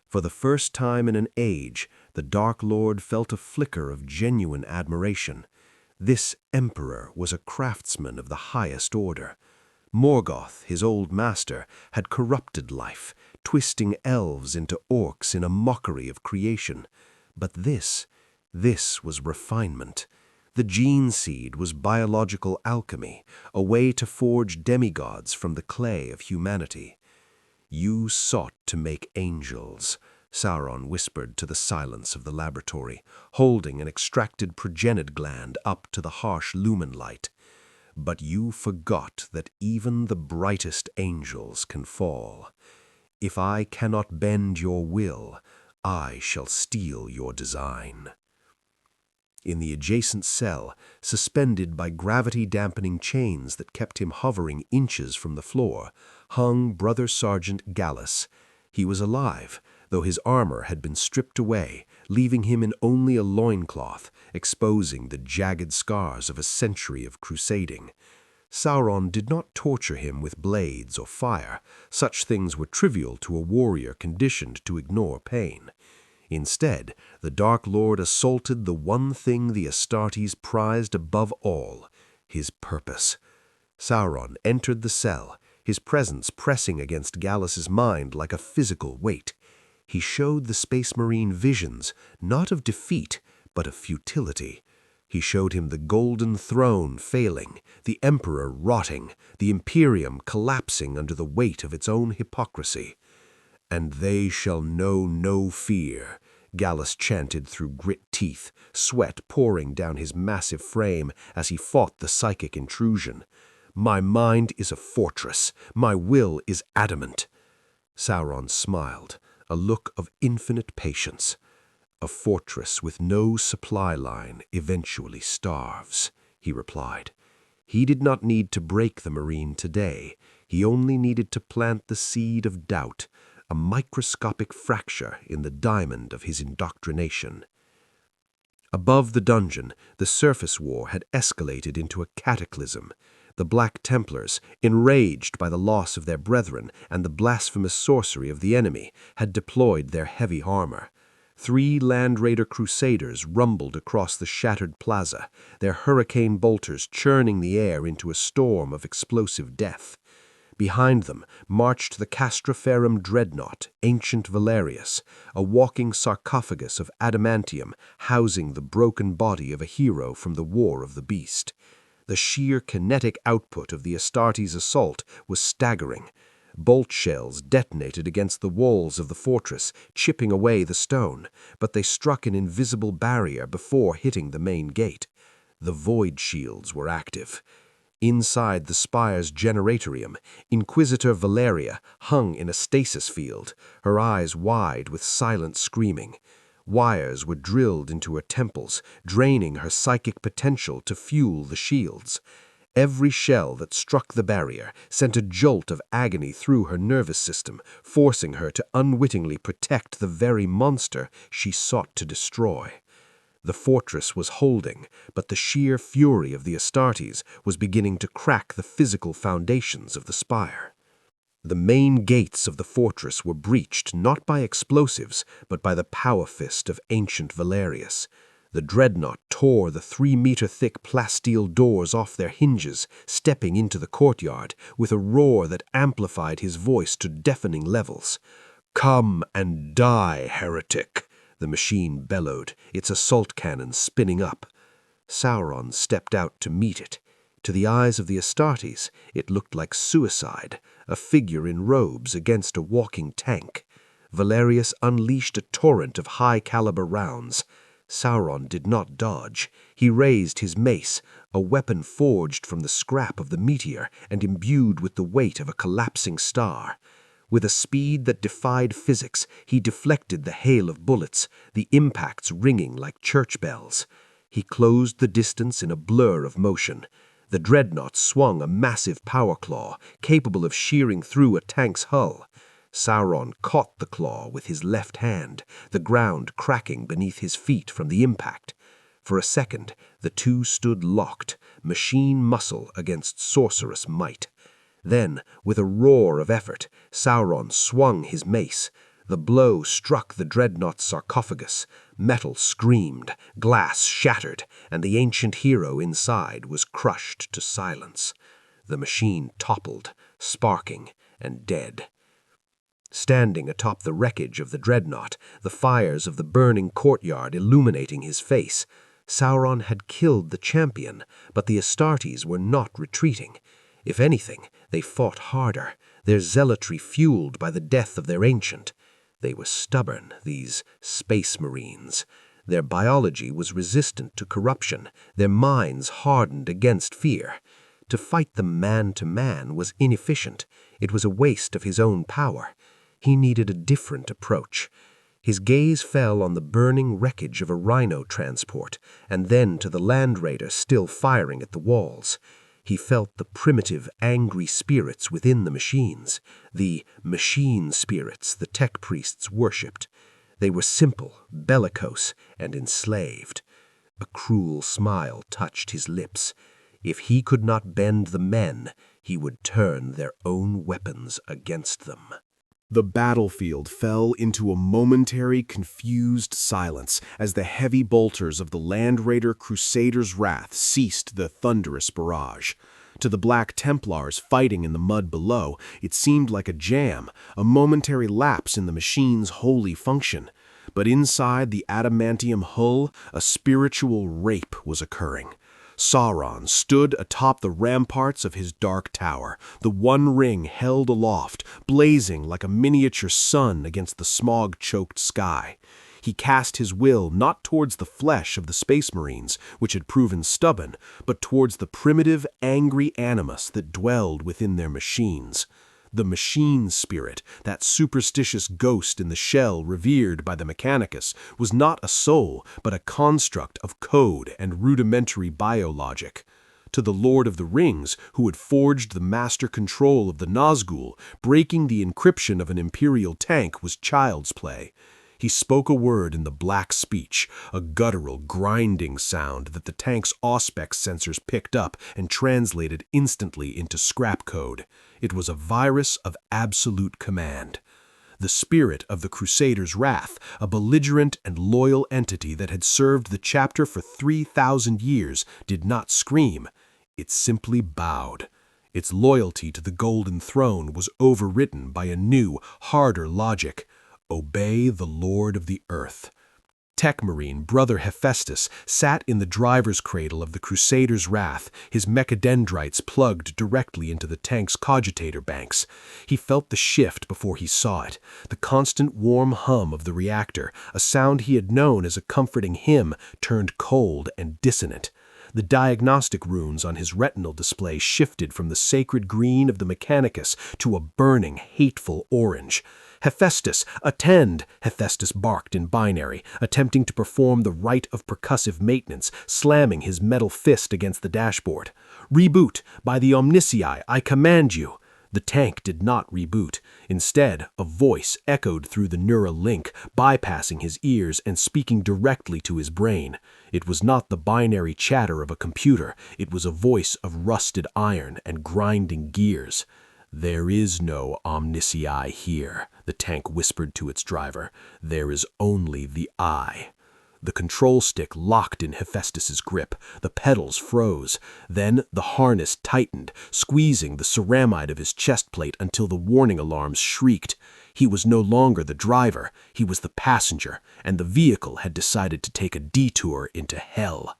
For the first time in an age, the Dark Lord felt a flicker of genuine admiration. This emperor was a craftsman of the highest order. Morgoth, his old master, had corrupted life, twisting elves into orcs in a mockery of creation. But this was refinement. The gene seed was biological alchemy, a way to forge demigods from the clay of humanity. "You sought to make angels," Sauron whispered to the silence of the laboratory, holding an extracted progenid gland up to the harsh lumen light. "But you forgot that even the brightest angels can fall. If I cannot bend your will, I shall steal your design." In the adjacent cell, suspended by gravity-dampening chains that kept him hovering inches from the floor, hung Brother Sergeant Gallus. He was alive, though his armor had been stripped away, leaving him in only a loincloth, exposing the jagged scars of a century of crusading. Sauron did not torture him with blades or fire. Such things were trivial to a warrior conditioned to ignore pain. Instead, the Dark Lord assaulted the one thing the Astartes prized above all, his purpose. Sauron entered the cell, his presence pressing against Gallus's mind like a physical weight. He showed the Space Marine visions, not of defeat, but of futility. He showed him the Golden Throne failing, the Emperor rotting, the Imperium collapsing under the weight of its own hypocrisy. "And they shall know no fear," Gallus chanted through grit teeth, sweat pouring down his massive frame as he fought the psychic intrusion. "My mind is a fortress. My will is adamant." Sauron smiled, a look of infinite patience. "A fortress with no supply line eventually starves," he replied. He did not need to break the Marine today. He only needed to plant the seed of doubt, a microscopic fracture in the diamond of his indoctrination. Above the dungeon, the surface war had escalated into a cataclysm. The Black Templars, enraged by the loss of their brethren and the blasphemous sorcery of the enemy, had deployed their heavy armor. 3 Land Raider Crusaders rumbled across the shattered plaza, their hurricane bolters churning the air into a storm of explosive death. Behind them marched the Castroferum dreadnought, Ancient Valerius, a walking sarcophagus of adamantium housing the broken body of a hero from the War of the Beast. The sheer kinetic output of the Astartes' assault was staggering. Bolt shells detonated against the walls of the fortress, chipping away the stone, but they struck an invisible barrier before hitting the main gate. The void shields were active. Inside the spire's generatorium, Inquisitor Valeria hung in a stasis field, her eyes wide with silent screaming. Wires were drilled into her temples, draining her psychic potential to fuel the shields. Every shell that struck the barrier sent a jolt of agony through her nervous system, forcing her to unwittingly protect the very monster she sought to destroy. The fortress was holding, but the sheer fury of the Astartes was beginning to crack the physical foundations of the spire. The main gates of the fortress were breached not by explosives, but by the power fist of Ancient Valerius. The dreadnought tore the 3-meter-thick plasteel doors off their hinges, stepping into the courtyard with a roar that amplified his voice to deafening levels. "Come and die, heretic!" the machine bellowed, its assault cannon spinning up. Sauron stepped out to meet it. To the eyes of the Astartes, it looked like suicide, a figure in robes against a walking tank. Valerius unleashed a torrent of high-caliber rounds. Sauron did not dodge. He raised his mace, a weapon forged from the scrap of the meteor and imbued with the weight of a collapsing star. With a speed that defied physics, he deflected the hail of bullets, the impacts ringing like church bells. He closed the distance in a blur of motion. The dreadnought swung a massive power claw, capable of shearing through a tank's hull. Sauron caught the claw with his left hand, the ground cracking beneath his feet from the impact. For a second, the two stood locked, machine muscle against sorcerous might. Then, with a roar of effort, Sauron swung his mace. The blow struck the dreadnought's sarcophagus. Metal screamed, glass shattered, and the ancient hero inside was crushed to silence. The machine toppled, sparking and dead. Standing atop the wreckage of the dreadnought, the fires of the burning courtyard illuminating his face, Sauron had killed the champion, but the Astartes were not retreating. If anything, they fought harder, their zealotry fueled by the death of their ancient. They were stubborn, these space marines. Their biology was resistant to corruption, their minds hardened against fear. To fight them man to man was inefficient. It was a waste of his own power. He needed a different approach. His gaze fell on the burning wreckage of a rhino transport, and then to the land raider still firing at the walls. He felt the primitive, angry spirits within the machines, the machine spirits the tech priests worshipped. They were simple, bellicose, and enslaved. A cruel smile touched his lips. If he could not bend the men, he would turn their own weapons against them. The battlefield fell into a momentary, confused silence as the heavy bolters of the Land Raider Crusader's wrath ceased the thunderous barrage. To the Black Templars fighting in the mud below, it seemed like a jam, a momentary lapse in the machine's holy function. But inside the adamantium hull, a spiritual rape was occurring. Sauron stood atop the ramparts of his dark tower, the one ring held aloft, blazing like a miniature sun against the smog-choked sky. He cast his will not towards the flesh of the Space Marines, which had proven stubborn, but towards the primitive, angry animus that dwelled within their machines. The machine spirit, that superstitious ghost in the shell revered by the Mechanicus, was not a soul, but a construct of code and rudimentary biologic. To the Lord of the Rings, who had forged the master control of the Nazgul, breaking the encryption of an Imperial tank was child's play. He spoke a word in the black speech, a guttural, grinding sound that the tank's auspex sensors picked up and translated instantly into scrap code. It was a virus of absolute command. The spirit of the Crusader's wrath, a belligerent and loyal entity that had served the chapter for 3,000 years, did not scream. It simply bowed. Its loyalty to the Golden Throne was overwritten by a new, harder logic. Obey the Lord of the Earth. Tech-Marine Brother Hephaestus sat in the driver's cradle of the Crusader's wrath, his mechadendrites plugged directly into the tank's cogitator banks. He felt the shift before he saw it, the constant warm hum of the reactor, a sound he had known as a comforting hymn, turned cold and dissonant. The diagnostic runes on his retinal display shifted from the sacred green of the Mechanicus to a burning, hateful orange. "Hephaestus, attend!" Hephaestus barked in binary, attempting to perform the rite of percussive maintenance, slamming his metal fist against the dashboard. "Reboot! By the Omniscii, I command you!" The tank did not reboot. Instead, a voice echoed through the neural link, bypassing his ears and speaking directly to his brain. It was not the binary chatter of a computer. It was a voice of rusted iron and grinding gears. "There is no Omniscii here," the tank whispered to its driver. "There is only the Eye." The control stick locked in Hephaestus's grip. The pedals froze. Then the harness tightened, squeezing the ceramide of his chest plate until the warning alarms shrieked. He was no longer the driver. He was the passenger, and the vehicle had decided to take a detour into hell.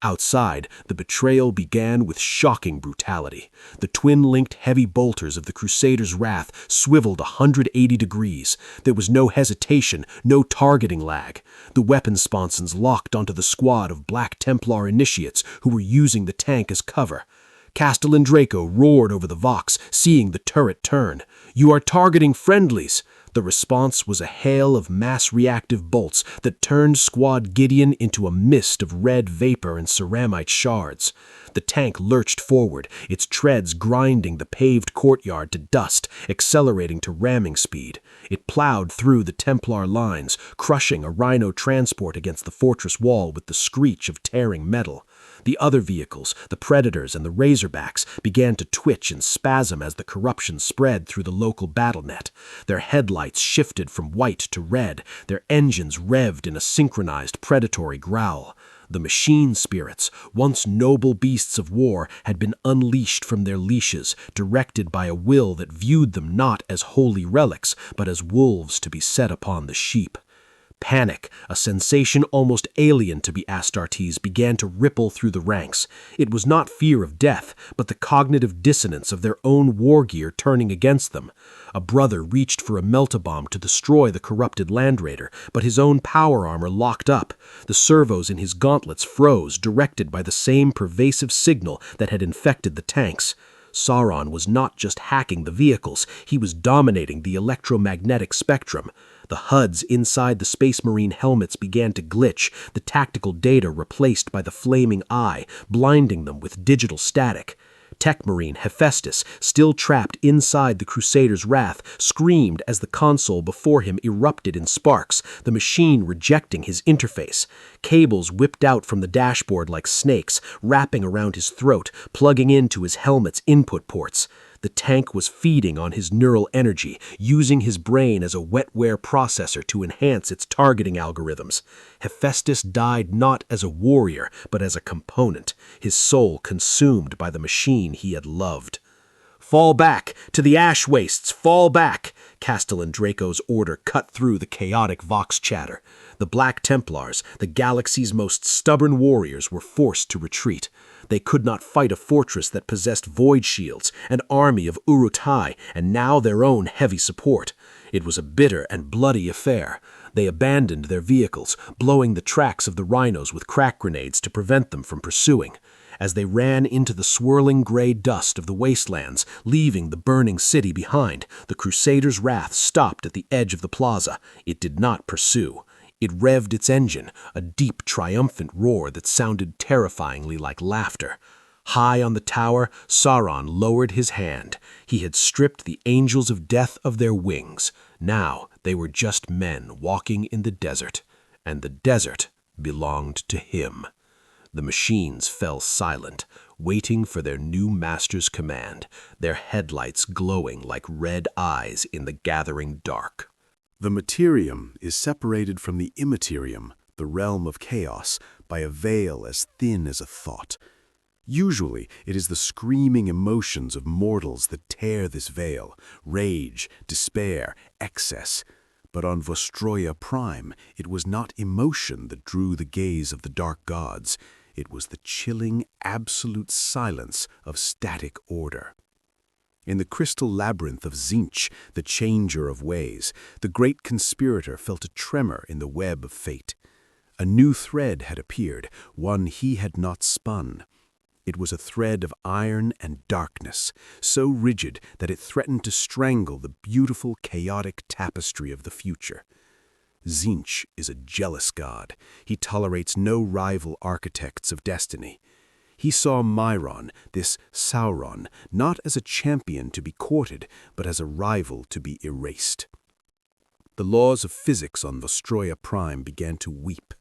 Outside, the betrayal began with shocking brutality. The twin-linked heavy bolters of the Crusaders' Wrath swiveled 180 degrees. There was no hesitation, no targeting lag. The weapon sponsons locked onto the squad of Black Templar initiates who were using the tank as cover. Castellan Draco roared over the Vox, seeing the turret turn. "You are targeting friendlies!" The response was a hail of mass-reactive bolts that turned Squad Gideon into a mist of red vapor and ceramite shards. The tank lurched forward, its treads grinding the paved courtyard to dust, accelerating to ramming speed. It plowed through the Templar lines, crushing a Rhino transport against the fortress wall with the screech of tearing metal. The other vehicles, the Predators and the Razorbacks, began to twitch and spasm as the corruption spread through the local battle net. Their headlights shifted from white to red, their engines revved in a synchronized predatory growl. The machine spirits, once noble beasts of war, had been unleashed from their leashes, directed by a will that viewed them not as holy relics, but as wolves to be set upon the sheep. Panic, a sensation almost alien to the Astartes, began to ripple through the ranks. It was not fear of death, but the cognitive dissonance of their own war gear turning against them. A brother reached for a meltabomb to destroy the corrupted Land Raider, but his own power armor locked up. The servos in his gauntlets froze, directed by the same pervasive signal that had infected the tanks. Sauron was not just hacking the vehicles, he was dominating the electromagnetic spectrum. The HUDs inside the Space Marine helmets began to glitch, the tactical data replaced by the flaming eye, blinding them with digital static. Tech Marine Hephaestus, still trapped inside the Crusader's Wrath, screamed as the console before him erupted in sparks, the machine rejecting his interface. Cables whipped out from the dashboard like snakes, wrapping around his throat, plugging into his helmet's input ports. The tank was feeding on his neural energy, using his brain as a wetware processor to enhance its targeting algorithms. Hephaestus died not as a warrior, but as a component, his soul consumed by the machine he had loved. "Fall back! To the ash wastes! Fall back!" Castellan Draco's order cut through the chaotic Vox chatter. The Black Templars, the galaxy's most stubborn warriors, were forced to retreat. They could not fight a fortress that possessed void shields, an army of Uruk-hai, and now their own heavy support. It was a bitter and bloody affair. They abandoned their vehicles, blowing the tracks of the rhinos with crack grenades to prevent them from pursuing. As they ran into the swirling gray dust of the wastelands, leaving the burning city behind, the Crusader's Wrath stopped at the edge of the plaza. It did not pursue. It revved its engine, a deep, triumphant roar that sounded terrifyingly like laughter. High on the tower, Sauron lowered his hand. He had stripped the angels of death of their wings. Now they were just men walking in the desert, and the desert belonged to him. The machines fell silent, waiting for their new master's command, their headlights glowing like red eyes in the gathering dark. The materium is separated from the immaterium, the realm of chaos, by a veil as thin as a thought. Usually, it is the screaming emotions of mortals that tear this veil, rage, despair, excess. But on Vostroya Prime, it was not emotion that drew the gaze of the dark gods. It was the chilling, absolute silence of static order. In the crystal labyrinth of Tzeentch, the changer of ways, the great conspirator felt a tremor in the web of fate. A new thread had appeared, one he had not spun. It was a thread of iron and darkness, so rigid that it threatened to strangle the beautiful, chaotic tapestry of the future. Tzeentch is a jealous god. He tolerates no rival architects of destiny. He saw Mairon, this Sauron, not as a champion to be courted, but as a rival to be erased. The laws of physics on Vostroya Prime began to weep.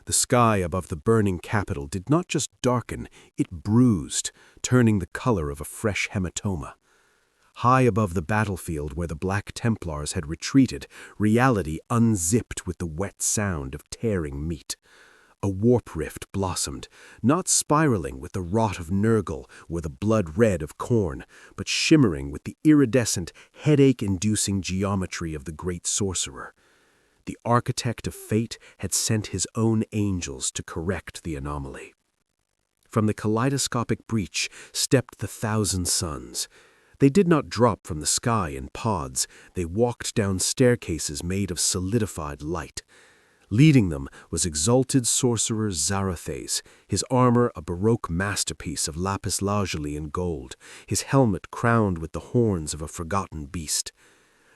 The sky above the burning capital did not just darken, it bruised, turning the color of a fresh hematoma. High above the battlefield where the Black Templars had retreated, reality unzipped with the wet sound of tearing meat. A warp rift blossomed, not spiraling with the rot of Nurgle or the blood red of Khorne, but shimmering with the iridescent, headache-inducing geometry of the great sorcerer. The architect of fate had sent his own angels to correct the anomaly. From the kaleidoscopic breach stepped the 1,000 suns. They did not drop from the sky in pods, they walked down staircases made of solidified light. Leading them was exalted sorcerer Zarathes, his armor a baroque masterpiece of lapis lazuli and gold, his helmet crowned with the horns of a forgotten beast.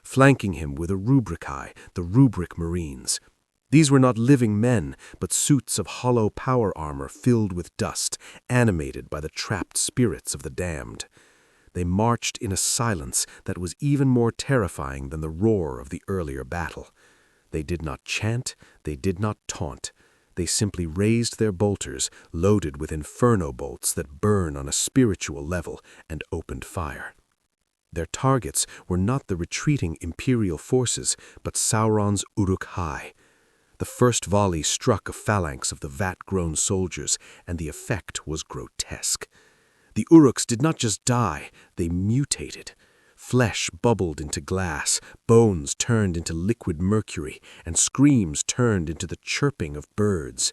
Flanking him were the Rubricae, the Rubric Marines. These were not living men, but suits of hollow power armor filled with dust, animated by the trapped spirits of the damned. They marched in a silence that was even more terrifying than the roar of the earlier battle. They did not chant, they did not taunt. They simply raised their bolters, loaded with inferno bolts that burn on a spiritual level, and opened fire. Their targets were not the retreating Imperial forces, but Sauron's Uruk-hai. The first volley struck a phalanx of the vat-grown soldiers, and the effect was grotesque. The Uruks did not just die, they mutated. Flesh bubbled into glass, bones turned into liquid mercury, and screams turned into the chirping of birds.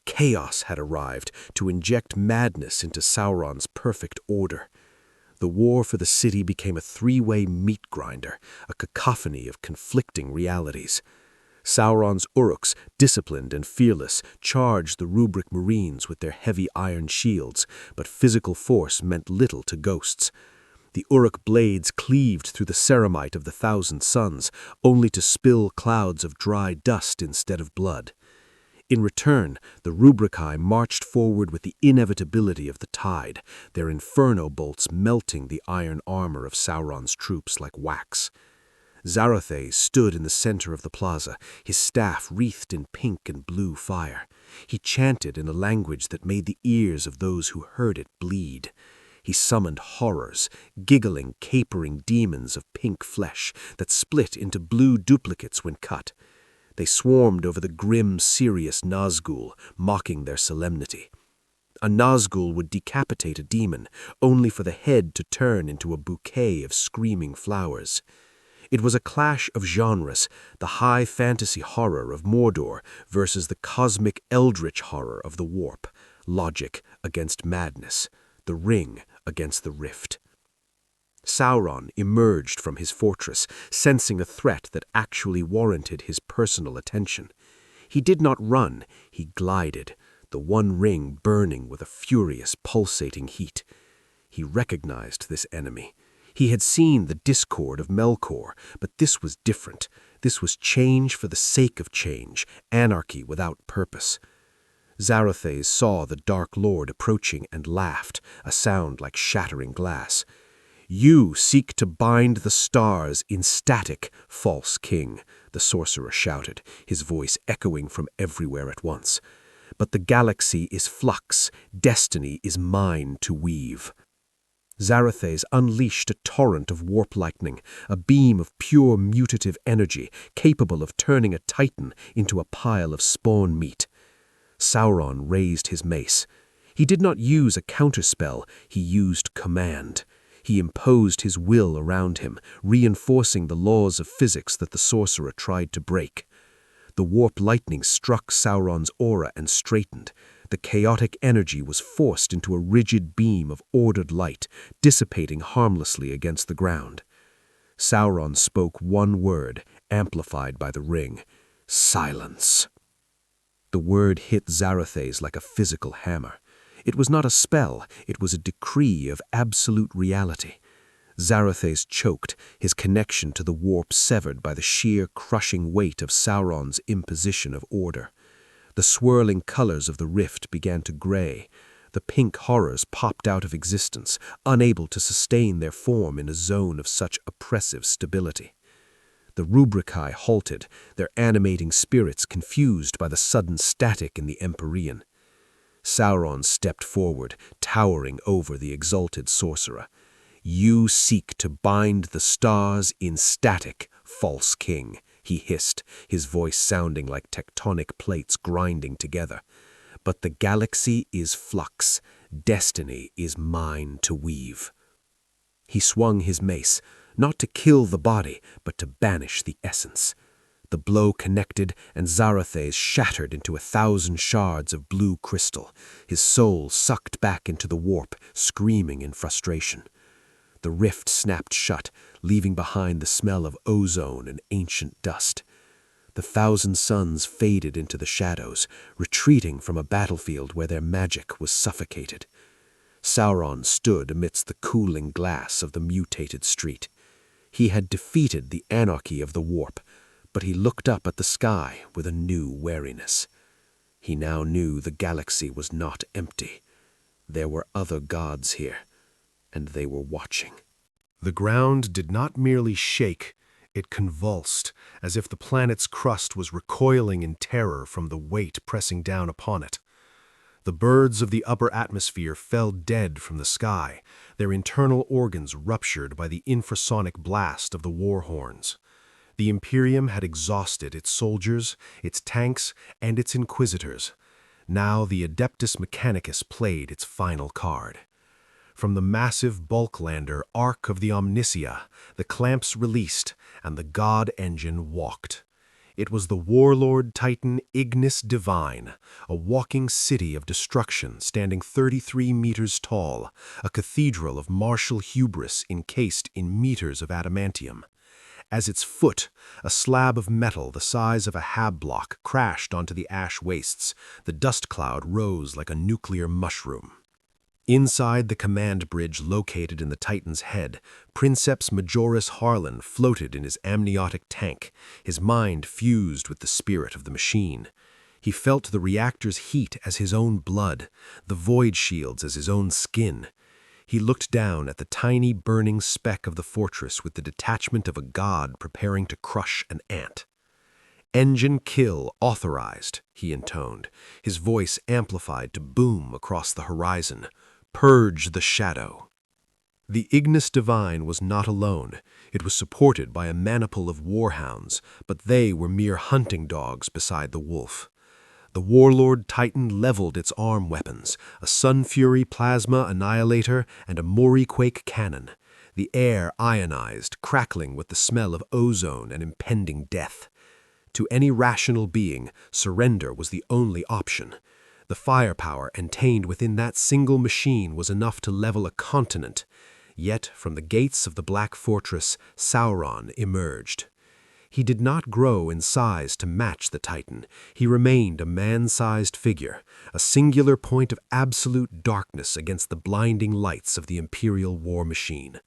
Chaos had arrived to inject madness into Sauron's perfect order. The war for the city became a three-way meat grinder, a cacophony of conflicting realities. Sauron's Uruks, disciplined and fearless, charged the Rubric Marines with their heavy iron shields, but physical force meant little to ghosts. The Uruk blades cleaved through the ceramite of the 1,000 suns, only to spill clouds of dry dust instead of blood. In return, the Rubricae marched forward with the inevitability of the tide, their inferno bolts melting the iron armor of Sauron's troops like wax. Zarathes stood in the center of the plaza, his staff wreathed in pink and blue fire. He chanted in a language that made the ears of those who heard it bleed. He summoned horrors, giggling, capering demons of pink flesh that split into blue duplicates when cut. They swarmed over the grim, serious Nazgul, mocking their solemnity. A Nazgul would decapitate a demon, only for the head to turn into a bouquet of screaming flowers. It was a clash of genres, the high fantasy horror of Mordor versus the cosmic eldritch horror of the warp, logic against madness, the ring against the rift. Sauron emerged from his fortress, sensing a threat that actually warranted his personal attention. He did not run, he glided, the one ring burning with a furious, pulsating heat. He recognized this enemy. He had seen the discord of Melkor, but this was different. This was change for the sake of change, anarchy without purpose. Zarathes saw the Dark Lord approaching and laughed, a sound like shattering glass. "You seek to bind the stars in static, false king," the sorcerer shouted, his voice echoing from everywhere at once. "But the galaxy is flux, destiny is mine to weave." Zarathes unleashed a torrent of warp lightning, a beam of pure mutative energy capable of turning a titan into a pile of spawn meat. Sauron raised his mace. He did not use a counterspell, he used command. He imposed his will around him, reinforcing the laws of physics that the sorcerer tried to break. The warp lightning struck Sauron's aura and straightened. The chaotic energy was forced into a rigid beam of ordered light, dissipating harmlessly against the ground. Sauron spoke one word, amplified by the ring: silence. The word hit Zarathes like a physical hammer. It was not a spell, it was a decree of absolute reality. Zarathes choked, his connection to the warp severed by the sheer crushing weight of Sauron's imposition of order. The swirling colors of the rift began to gray. The pink horrors popped out of existence, unable to sustain their form in a zone of such oppressive stability. The Rubricae halted, their animating spirits confused by the sudden static in the Empyrean. Sauron stepped forward, towering over the exalted sorcerer. "You seek to bind the stars in static, false king," he hissed, his voice sounding like tectonic plates grinding together. "But the galaxy is flux. Destiny is mine to weave." He swung his mace, not to kill the body, but to banish the essence. The blow connected, and Zarathes shattered into 1,000 shards of blue crystal, his soul sucked back into the warp, screaming in frustration. The rift snapped shut, leaving behind the smell of ozone and ancient dust. The 1,000 suns faded into the shadows, retreating from a battlefield where their magic was suffocated. Sauron stood amidst the cooling glass of the mutated street. He had defeated the anarchy of the warp, but he looked up at the sky with a new wariness. He now knew the galaxy was not empty. There were other gods here, and they were watching. The ground did not merely shake, it convulsed, as if the planet's crust was recoiling in terror from the weight pressing down upon it. The birds of the upper atmosphere fell dead from the sky, their internal organs ruptured by the infrasonic blast of the war horns. The Imperium had exhausted its soldiers, its tanks, and its inquisitors. Now the Adeptus Mechanicus played its final card. From the massive bulklander Ark of the Omnisia, the clamps released, and the God-Engine walked. It was the Warlord Titan Ignis Divine, a walking city of destruction standing 33 meters tall, a cathedral of martial hubris encased in meters of adamantium. As its foot, a slab of metal the size of a hab block crashed onto the ash wastes, the dust cloud rose like a nuclear mushroom. Inside the command bridge located in the Titan's head, Princeps Majoris Harlan floated in his amniotic tank, his mind fused with the spirit of the machine. He felt the reactor's heat as his own blood, the void shields as his own skin. He looked down at the tiny burning speck of the fortress with the detachment of a god preparing to crush an ant. "Engine kill authorized," he intoned, his voice amplified to boom across the horizon. "Purge the shadow." The Ignis Divine was not alone. It was supported by a maniple of warhounds, but they were mere hunting dogs beside the wolf. The Warlord Titan leveled its arm weapons, a Sun Fury plasma annihilator and a Moriquake cannon. The air ionized, crackling with the smell of ozone and impending death. To any rational being, surrender was the only option. The firepower contained within that single machine was enough to level a continent. Yet, from the gates of the Black Fortress, Sauron emerged. He did not grow in size to match the Titan. He remained a man-sized figure, a singular point of absolute darkness against the blinding lights of the Imperial war machine.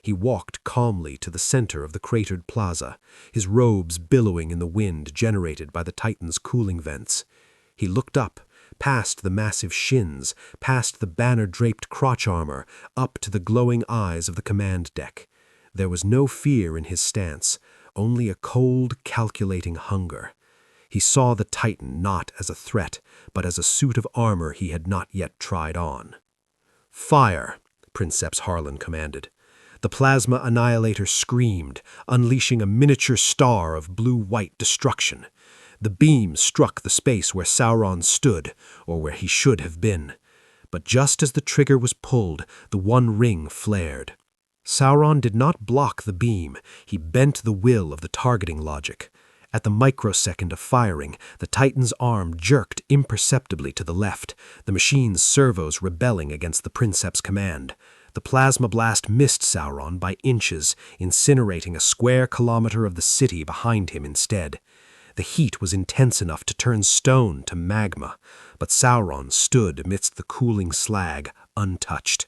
He walked calmly to the center of the cratered plaza, his robes billowing in the wind generated by the Titan's cooling vents. He looked up, past the massive shins, past the banner-draped crotch armor, up to the glowing eyes of the command deck. There was no fear in his stance, only a cold, calculating hunger. He saw the Titan not as a threat, but as a suit of armor he had not yet tried on. "Fire!" Princeps Harlan commanded. The plasma annihilator screamed, unleashing a miniature star of blue-white destruction. The beam struck the space where Sauron stood, or where he should have been. But just as the trigger was pulled, the one ring flared. Sauron did not block the beam, he bent the will of the targeting logic. At the microsecond of firing, the Titan's arm jerked imperceptibly to the left, the machine's servos rebelling against the Princeps' command. The plasma blast missed Sauron by inches, incinerating a square kilometer of the city behind him instead. The heat was intense enough to turn stone to magma, but Sauron stood amidst the cooling slag, untouched.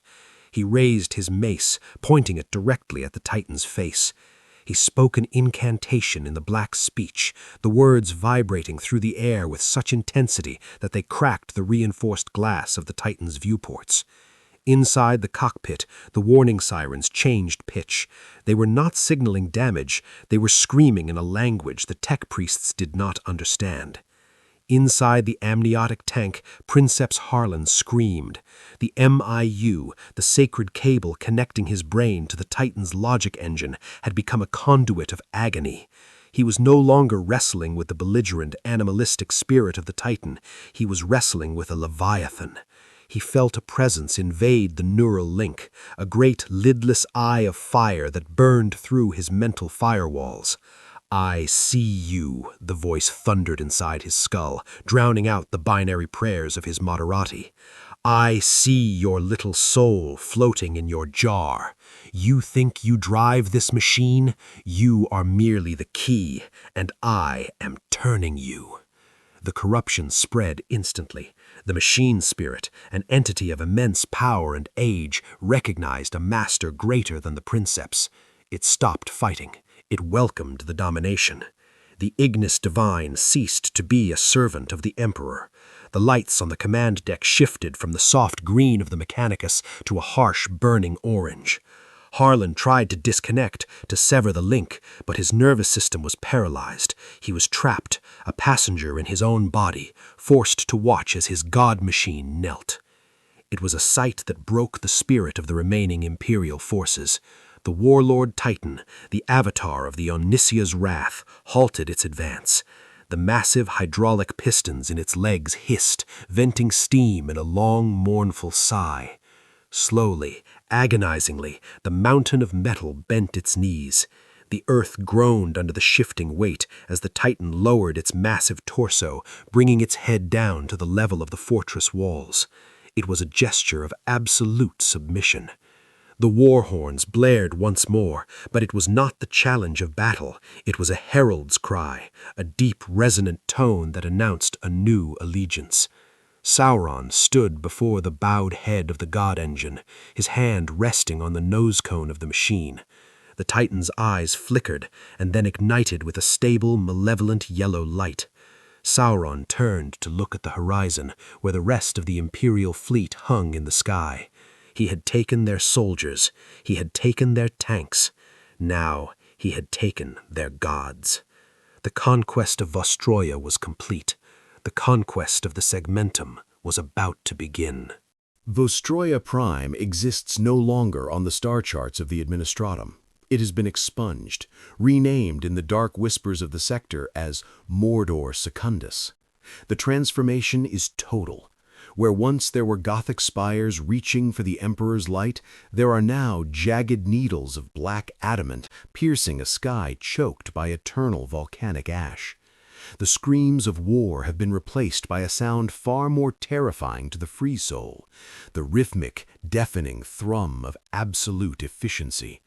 He raised his mace, pointing it directly at the Titan's face. He spoke an incantation in the black speech, the words vibrating through the air with such intensity that they cracked the reinforced glass of the Titan's viewports. Inside the cockpit, the warning sirens changed pitch. They were not signaling damage, they were screaming in a language the tech priests did not understand. Inside the amniotic tank, Princeps Harlan screamed. The MIU, the sacred cable connecting his brain to the Titan's logic engine, had become a conduit of agony. He was no longer wrestling with the belligerent, animalistic spirit of the Titan. He was wrestling with a leviathan. He felt a presence invade the neural link, a great lidless eye of fire that burned through his mental firewalls. I see you, the voice thundered inside his skull, drowning out the binary prayers of his moderati. I see your little soul floating in your jar. You think you drive this machine? You are merely the key, and I am turning you. The corruption spread instantly. The machine spirit, an entity of immense power and age, recognized a master greater than the princeps. It stopped fighting. It welcomed the domination. The Ignis Divine ceased to be a servant of the Emperor. The lights on the command deck shifted from the soft green of the Mechanicus to a harsh, burning orange. Harlan tried to disconnect, to sever the link, but his nervous system was paralyzed. He was trapped, a passenger in his own body, forced to watch as his god machine knelt. It was a sight that broke the spirit of the remaining Imperial forces. The Warlord Titan, the avatar of the Omnissiah's wrath, halted its advance. The massive hydraulic pistons in its legs hissed, venting steam in a long, mournful sigh. Slowly, agonizingly, the mountain of metal bent its knees. The earth groaned under the shifting weight as the Titan lowered its massive torso, bringing its head down to the level of the fortress walls. It was a gesture of absolute submission. The war horns blared once more, but it was not the challenge of battle. It was a herald's cry, a deep, resonant tone that announced a new allegiance. Sauron stood before the bowed head of the God-Engine, his hand resting on the nose cone of the machine. The Titan's eyes flickered and then ignited with a stable, malevolent yellow light. Sauron turned to look at the horizon, where the rest of the Imperial fleet hung in the sky. He had taken their soldiers. He had taken their tanks. Now he had taken their gods. The conquest of Vostroya was complete. The conquest of the Segmentum was about to begin. Vostroya Prime exists no longer on the star charts of the Administratum. It has been expunged, renamed in the dark whispers of the sector as Mordor Secundus. The transformation is total. Where once there were Gothic spires reaching for the Emperor's light, there are now jagged needles of black adamant piercing a sky choked by eternal volcanic ash. The screams of war have been replaced by a sound far more terrifying to the free soul, the rhythmic, deafening thrum of absolute efficiency.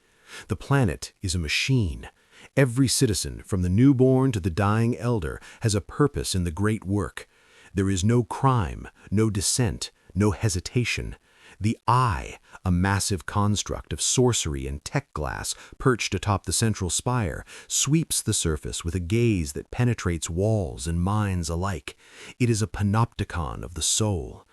The planet is a machine. Every citizen, from the newborn to the dying elder, has a purpose in the great work. There is no crime, no dissent, no hesitation. The Eye, a massive construct of sorcery and tech glass perched atop the central spire, sweeps the surface with a gaze that penetrates walls and minds alike. It is a panopticon of the soul.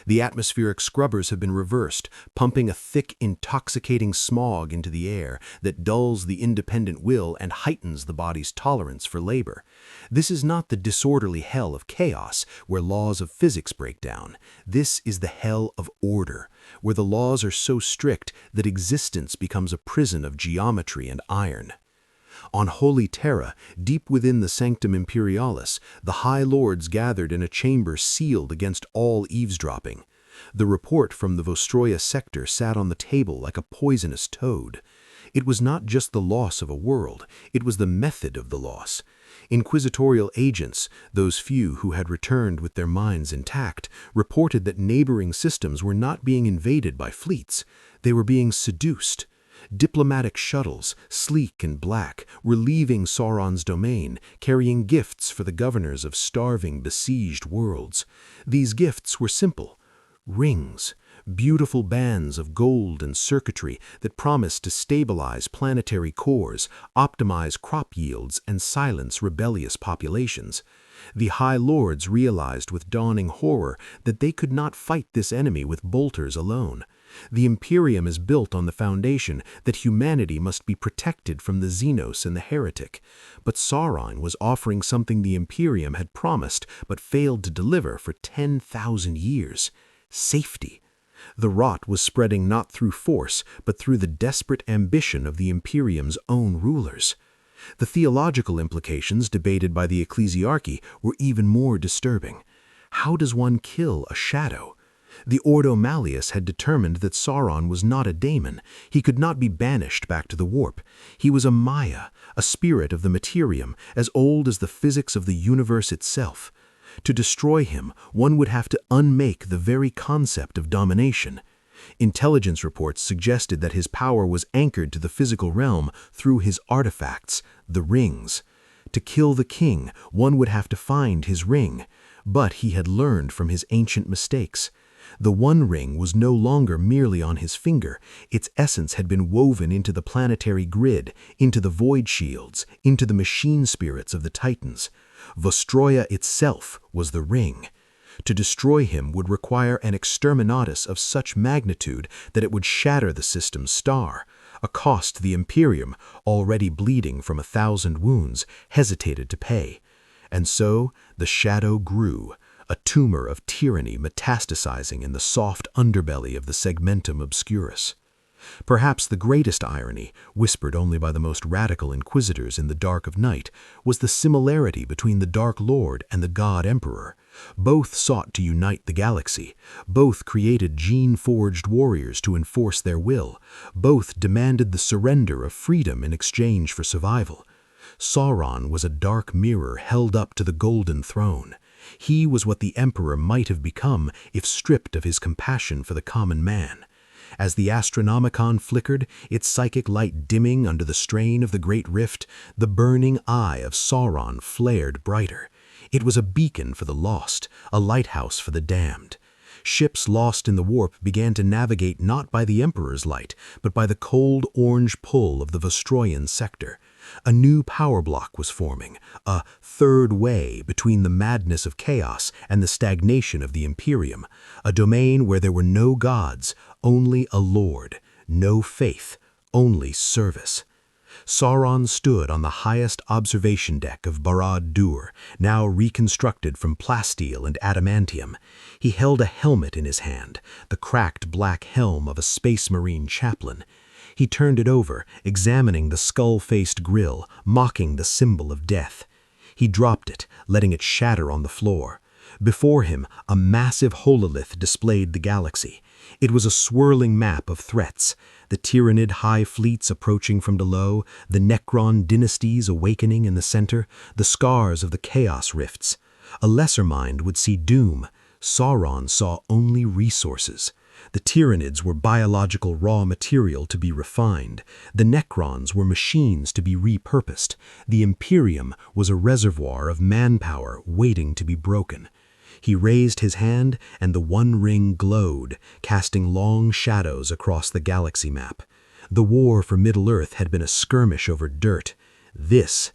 The atmospheric scrubbers have been reversed, pumping a thick, intoxicating smog into the air that dulls the independent will and heightens the body's tolerance for labor. This is not the disorderly hell of chaos, where laws of physics break down. This is the hell of order, where the laws are so strict that existence becomes a prison of geometry and iron. On Holy Terra, deep within the Sanctum Imperialis, the High Lords gathered in a chamber sealed against all eavesdropping. The report from the Vostroya sector sat on the table like a poisonous toad. It was not just the loss of a world, it was the method of the loss. Inquisitorial agents, those few who had returned with their minds intact, reported that neighboring systems were not being invaded by fleets. They were being seduced. Diplomatic shuttles, sleek and black, were leaving Sauron's domain, carrying gifts for the governors of starving, besieged worlds. These gifts were simple. Rings, beautiful bands of gold and circuitry that promised to stabilize planetary cores, optimize crop yields, and silence rebellious populations. The High Lords realized with dawning horror that they could not fight this enemy with bolters alone. The Imperium is built on the foundation that humanity must be protected from the Xenos and the heretic. But Sauron was offering something the Imperium had promised but failed to deliver for 10,000 years: safety. The rot was spreading not through force, but through the desperate ambition of the Imperium's own rulers. The theological implications debated by the ecclesiarchy were even more disturbing. How does one kill a shadow? The Ordo Malleus had determined that Sauron was not a daemon. He could not be banished back to the warp. He was a Maia, a spirit of the materium, as old as the physics of the universe itself. To destroy him, one would have to unmake the very concept of domination. Intelligence reports suggested that his power was anchored to the physical realm through his artifacts, the rings. To kill the king, one would have to find his ring, but he had learned from his ancient mistakes. The One Ring was no longer merely on his finger. Its essence had been woven into the planetary grid, into the void shields, into the machine spirits of the Titans. Vostroya itself was the ring. To destroy him would require an exterminatus of such magnitude that it would shatter the system's star, a cost the Imperium, already bleeding from 1,000 wounds, hesitated to pay. And so the shadow grew, a tumor of tyranny metastasizing in the soft underbelly of the segmentum obscurus. Perhaps the greatest irony, whispered only by the most radical inquisitors in the dark of night, was the similarity between the Dark Lord and the God Emperor. Both sought to unite the galaxy. Both created gene-forged warriors to enforce their will. Both demanded the surrender of freedom in exchange for survival. Sauron was a dark mirror held up to the golden throne. He was what the Emperor might have become if stripped of his compassion for the common man. As the Astronomicon flickered, its psychic light dimming under the strain of the Great Rift, the burning eye of Sauron flared brighter. It was a beacon for the lost, a lighthouse for the damned. Ships lost in the warp began to navigate not by the Emperor's light, but by the cold orange pull of the Vostroyan sector. A new power block was forming, a third way between the madness of chaos and the stagnation of the Imperium, a domain where there were no gods, only a lord, no faith, only service. Sauron stood on the highest observation deck of Barad-dûr, now reconstructed from plasteel and adamantium. He held a helmet in his hand, the cracked black helm of a space marine chaplain. He turned it over, examining the skull-faced grill, mocking the symbol of death. He dropped it, letting it shatter on the floor. Before him, a massive hololith displayed the galaxy. It was a swirling map of threats, the Tyranid high fleets approaching from below, the Necron dynasties awakening in the center, the scars of the chaos rifts. A lesser mind would see doom. Sauron saw only resources. The Tyranids were biological raw material to be refined. The Necrons were machines to be repurposed. The Imperium was a reservoir of manpower waiting to be broken. He raised his hand, and the One Ring glowed, casting long shadows across the galaxy map. The war for Middle-earth had been a skirmish over dirt. This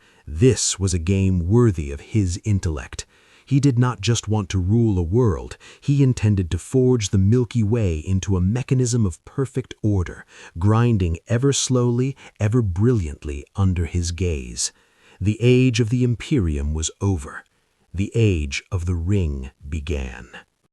was a game worthy of his intellect. He did not just want to rule a world, he intended to forge the Milky Way into a mechanism of perfect order, grinding ever slowly, ever brilliantly under his gaze. The age of the Imperium was over. The age of the Ring began.